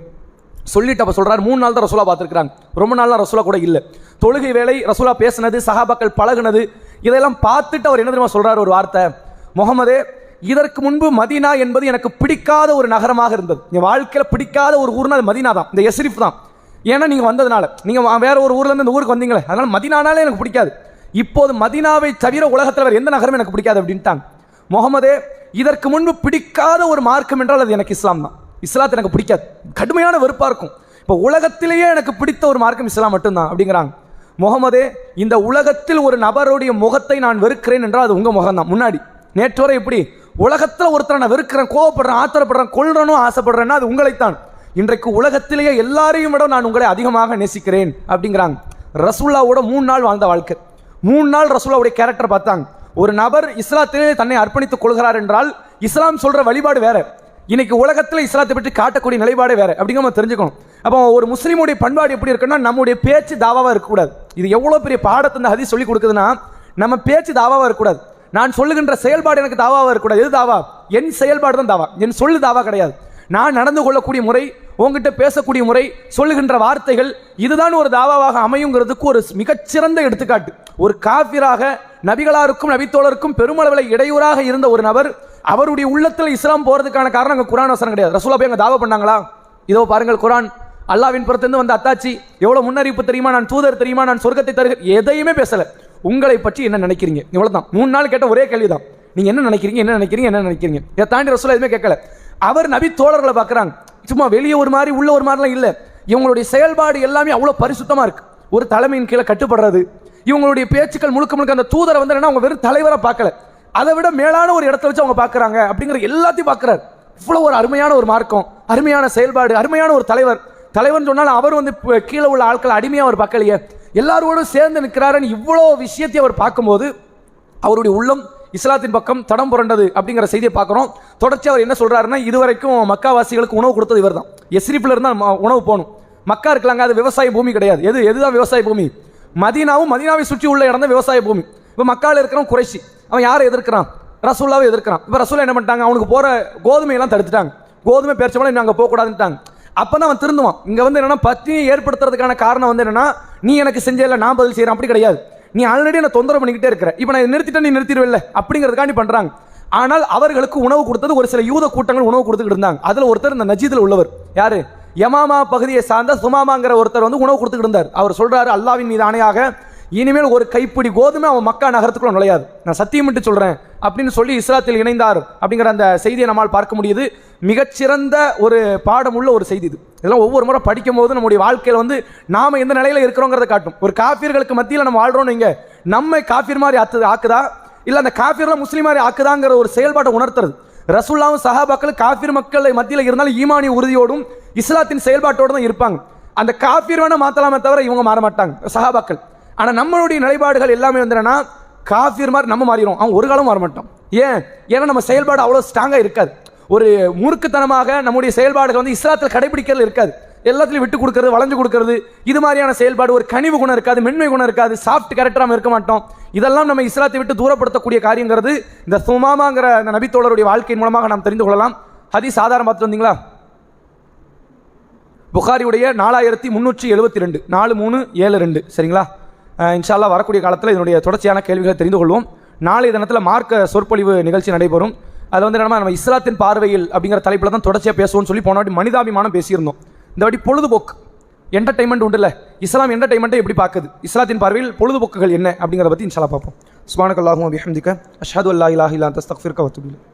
சொல்லிட்டு அப்போ சொல்றார், 3 நாள் தான் ரசூலுல்லாஹ் பார்த்துருக்காங்க, ரொம்ப நாள்லாம் ரசூலுல்லாஹ் கூட இல்லை. தொழுகை வேளை ரசூலுல்லாஹ் பேசினது, சஹாபாக்கள் பழகுனது, இதெல்லாம் பார்த்துட்டு அவர் என்ன தெரியுமா சொல்றார், ஒரு வார்த்தை, முகமதே, இதற்கு முன்பு மதீனா என்பது எனக்கு பிடிக்காத ஒரு நகரமாக இருந்தது. என் வாழ்க்கையில் பிடிக்காத ஒரு ஊர்னா அது மதீனா தான், இந்த யஸ்ரிஃப் தான். ஏன்னா நீங்கள் வந்ததுனால, நீங்கள் வேற ஒரு ஊர்லேருந்து இந்த ஊருக்கு வந்தீங்களே, அதனால் மதீனானாலே எனக்கு பிடிக்காது. இப்போது மதீனாவை தவிர உலகத்தில் வேறு எந்த நகரமும் எனக்கு பிடிக்காது அப்படின்ட்டாங்க. முகமதே, இதற்கு முன்பு பிடிக்காத ஒரு மார்க்கம் என்றால் அது எனக்கு இஸ்லாம் தான். இஸ்லாத்தை எனக்கு பிடிக்காது, கடுமையான வெறுப்பாக இருக்கும். இப்போ உலகத்திலேயே எனக்கு பிடித்த ஒரு மார்க்கம் இஸ்லாம் மட்டும்தான் அப்படிங்கிறாங்க. முகமதே, இந்த உலகத்தில் ஒரு நபருடைய முகத்தை நான் வெறுக்கிறேன் என்றால் அது உங்கள் முகம் தான். முன்னாடி நேற்று வரை எப்படி உலகத்தில் ஒருத்தரை நான் வெறுக்கிறேன், கோவப்படுறேன், ஆத்திரப்படுறேன், கொல்லணும் ஆசைப்படுறேன்னா அது உங்களைத்தான். இன்றைக்கு உலகத்திலேயே எல்லாரையும் விட நான் உங்களை அதிகமாக நேசிக்கிறேன் அப்படிங்கிறாங்க. ரசூலுல்லாவோட 3 நாள் வாழ்ந்த வாழ்க்கை, 3 நாள் ரசூலுல்லாவுடைய கேரக்டர் பார்த்தாங்க. ஒரு நபர் இஸ்லாத்திலே தன்னை அர்ப்பணித்துக் கொள்கிறார் என்றால் இஸ்லாம் சொல்ற வழிபாடு வேற, இன்னைக்கு உலகத்தில் இஸ்லாத்தை பற்றி காட்டக்கூடிய நிலைப்பாடு வேற அப்படிங்கிற நம்ம தெரிஞ்சுக்கணும். அப்போ ஒரு முஸ்லீமுடைய பண்பாடு எப்படி இருக்குன்னா, நம்முடைய பேச்சு தாவாவா இருக்கக்கூடாது. இது எவ்வளவு பெரிய பாடத்தை இந்த ஹதீஸ் சொல்லி கொடுக்குதுன்னா, நம்ம பேச்சு தாவாவா இருக்கக்கூடாது, நான் சொல்லுகின்ற செயல்பாடு எனக்கு தாவாவா இருக்கக்கூடாது. எது தாவா? என் செயல்பாடு தான் தாவா, என் சொல்லு தாவா கிடையாது. நான் நடந்து கொள்ளக்கூடிய முறை, உங்ககிட்ட பேசக்கூடிய முறை, சொல்லுகின்ற வார்த்தைகள், இதுதான் ஒரு தாவாவாக அமையுங்கிறதுக்கு ஒரு மிகச்சிறந்த எடுத்துக்காட்டு. ஒரு காஃபிராக நபிகளாருக்கும் நபித்தோழருக்கும் பெருமளவில் இடையூறாக இருந்த ஒரு நபர், அவருடைய உள்ளத்தில் இஸ்லாம் போறதுக்கான காரணம் அங்கே குரான் வசனம் கிடையாது. ரசூலா போய் அங்கே தாவா பண்ணாங்களா? இதோ பாருங்கள், குரான் அல்லாவின் புறத்திலிருந்து வந்த அத்தாச்சி, எவ்வளவு முன்னறிவிப்பு தெரியுமா, நான் தூதர் தெரியுமா, நான் சொர்க்கத்தை தருகிறேன், எதையுமே பேசல. உங்களை பற்றி என்ன நினைக்கிறீங்க, இவ்வளவுதான். 3 நாள் கேட்ட ஒரே கேள்விதான், நீங்க என்ன நினைக்கிறீங்க, என்ன நினைக்கிறீங்க, என்ன நினைக்கிறீங்க. இதை தாண்டி ரசூலா எதுவுமே கேட்கல. அவர் நபி தோழர்களை பார்க்குறாங்க, சும்மா வெளியே ஒரு மாதிரி உள்ள ஒரு மாதிரிலாம் இல்லை. இவங்களுடைய செயல்பாடு எல்லாமே அவ்வளோ பரிசுத்தமாக இருக்கு. ஒரு தலைமையின் கீழே கட்டுப்படுறது, இவங்களுடைய பேச்சுக்கள் முழுக்க முழுக்க அந்த தூதரை வந்து என்ன அவங்க வெறும் தலைவராக பார்க்கல, அதை விட மேலான ஒரு இடத்துல வச்சு அவங்க பார்க்குறாங்க அப்படிங்கிற எல்லாத்தையும் பார்க்குறாரு. இவ்வளோ ஒரு அருமையான ஒரு மார்க்கம், அருமையான செயல்பாடு, அருமையான ஒரு தலைவர். தலைவர்னு சொன்னாலும் அவர் வந்து கீழே உள்ள ஆட்கள் அடிமையாக அவர் பார்க்கலையே, எல்லாரோடும் சேர்ந்து நிற்கிறாருன்னு இவ்வளோ விஷயத்தை அவர் பார்க்கும்போது அவருடைய உள்ளம் இஸ்லாத்தின் பக்கம் தடம் புரண்டது அப்படிங்கிற செய்தியை பார்க்குறோம். தொடர்ச்சி அவர் என்ன சொல்றாருன்னா, இதுவரைக்கும் மக்காவாசிகளுக்கு உணவு கொடுத்தது இவர் தான். எஸ்ரிஃபில் இருந்தால் உணவு போகணும். மக்கா இருக்கலாங்க, அது விவசாய பூமி கிடையாது. எதுதான் விவசாய பூமி? மதீனாவும் மதீனாவை சுற்றி உள்ள இடம் தான் விவசாய பூமி. இப்போ மக்காவில் இருக்கிறவன் குறைஷி, அவன் யாரை எதிர்க்கிறான்? ரசூல்லாவை எதிர்க்கிறான். இப்போ ரசூல்லா என்ன பண்ணிட்டாங்க, அவனுக்கு போகிற கோதுமையெல்லாம் தடுத்துட்டாங்க. கோதுமை பேரிச்சம்பழம் இன்னும் அங்கே போகக்கூடாதுன்ட்டாங்க. அப்போ தான் அவன் திருந்துவான். இங்கே வந்து என்னன்னா, பத்தினியை ஏற்படுத்துறதுக்கான காரணம் வந்து என்னன்னா, நீ எனக்கு செஞ்சதில்லை நான் பதில் செய்கிறேன், அப்படி கிடையாது. நீ ஆல்ரெடி என்ன தொந்தரவு பண்ணிக்கிட்டே இருக்கிற, இப்போ நான் நிறுத்திட்டேன் நீ நிறுத்திடுவில்லை அப்படிங்கிறதுக்காண்டி பண்ணுறாங்க. ஆனால் அவர்களுக்கு உணவு கொடுத்தது ஒரு சில யூத கூட்டங்கள் உணவு கொடுத்துக்கிட்டு இருந்தாங்க. அதில் ஒருத்தர் இந்த நஜீதில் உள்ளவர் யாரு, யமாமா பகுதியை சார்ந்த சுமாமாங்கிற ஒருத்தர் வந்து உணவு கொடுத்துக்கிட்டு இருந்தார். அவர் சொல்றாரு, அல்லாவின் மீது ஆணையாக இனிமேல் ஒரு கைப்பிடி கோதுமை அவன் மக்கா நகரத்துக்குள்ள நுழையாது, நான் சத்தியமிட்டு சொல்றேன் அப்படின்னு சொல்லி இஸ்லாத்தில் இணைந்தார் அப்படிங்கிற அந்த செய்தியை நம்மால் பார்க்க முடியுது. மிகச்சிறந்த ஒரு பாடமுள்ள ஒரு செய்தி இது. இதெல்லாம் ஒவ்வொரு முறை படிக்கும் போது நம்முடைய வாழ்க்கையில் வந்து நாம எந்த நிலையில இருக்கிறோங்கிறத காட்டும். ஒரு காஃபிர்களுக்கு மத்தியில் நம்ம வாழ்றோம், இங்க நம்மை காஃபிர் மாதிரி ஆக்குதா இல்ல அந்த காஃபிர்லாம் முஸ்லீம் மாதிரி ஆக்குதாங்கிற ஒரு செயல்பாட்டை உணர்த்துறது. ரசூலுல்லாஹ் சஹாபாக்கள் காஃபிர் மக்களை மத்தியில் இருந்தாலும் ஈமானிய உறுதியோடும் இஸ்லாத்தின் செயல்பாட்டோடு தான் இருப்பாங்க. அந்த காஃபிர் வேணா மாத்தலாமே தவிர இவங்க மாற மாட்டாங்க சஹாபாக்கள். ஆனா நம்மளுடைய நிலைப்பாடுகள் எல்லாமே வந்து என்னன்னா, காஃபிர் மாதிரி நம்ம மாறிடும், அவன் ஒரு காலம் மாற மாட்டோம். ஏன்னா நம்ம செயல்பாடு அவ்வளவு ஸ்ட்ராங்கா இருக்காது. ஒரு மூர்க்கத்தனமாக நம்முடைய செயல்பாடுகள் வந்து இஸ்லாத்தில் கடைபிடிக்கிறது இருக்காது. எல்லாத்துலையும் விட்டு கொடுக்கறது, வளைஞ்சு கொடுக்கறது, இது மாதிரியான செயல்பாடு, ஒரு கனிவு குணம் இருக்காது, மென்மை குணம் இருக்காது, சாஃப்ட் கேரக்டராக இருக்க மாட்டோம். இதெல்லாம் நம்ம இஸ்லாத்தை விட்டு தூரப்படுத்தக்கூடிய காரியங்கிறது இந்த சுமாமாங்கிற அந்த நபித்தோழருடைய வாழ்க்கையின் மூலமாக நாம் தெரிந்து கொள்ளலாம். ஹதீஸ் ஆதாரம் பார்த்து வந்தீங்களா? புகாரியுடைய 4372 4372 சரிங்களா? இன்ஷா அல்லாஹ் வரக்கூடிய காலத்தில் இதனுடைய தொடர்ச்சியான கேள்விகளை தெரிந்து கொள்வோம். நாளைய தினத்தில் மார்க்க சொற்பொழிவு நிகழ்ச்சி நடைபெறும். அதில் வந்து நம்ம இஸ்லாத்தின் பார்வையில் அப்படிங்கிற தலைப்பில் தான் தொடர்ச்சியாக பேசுவோம்னு சொல்லி போன வாட்டி மனிதாபிமானம் பேசியிருந்தோம். இந்த வாட்டி பொழுதுபோக்கு என்டர்டைன்மெண்ட் உண்டு இல்லை, இஸ்லாம் என்டர்டைன்மெண்ட்டை எப்படி பார்க்குது, இஸ்லாத்தின் பார்வையில் பொழுதுபோக்குகள் என்ன அப்படிங்கிறத பற்றி இன்ஷா அல்லாஹ் பார்ப்போம். சுப்ஹானக அல்லாஹும்ம வபிஹம்திக அஷ்ஹது அல்லா இலாஹா இல்லா அன்த அஸ்தக்ஃபிருக வ அத்தூபு இலைக்.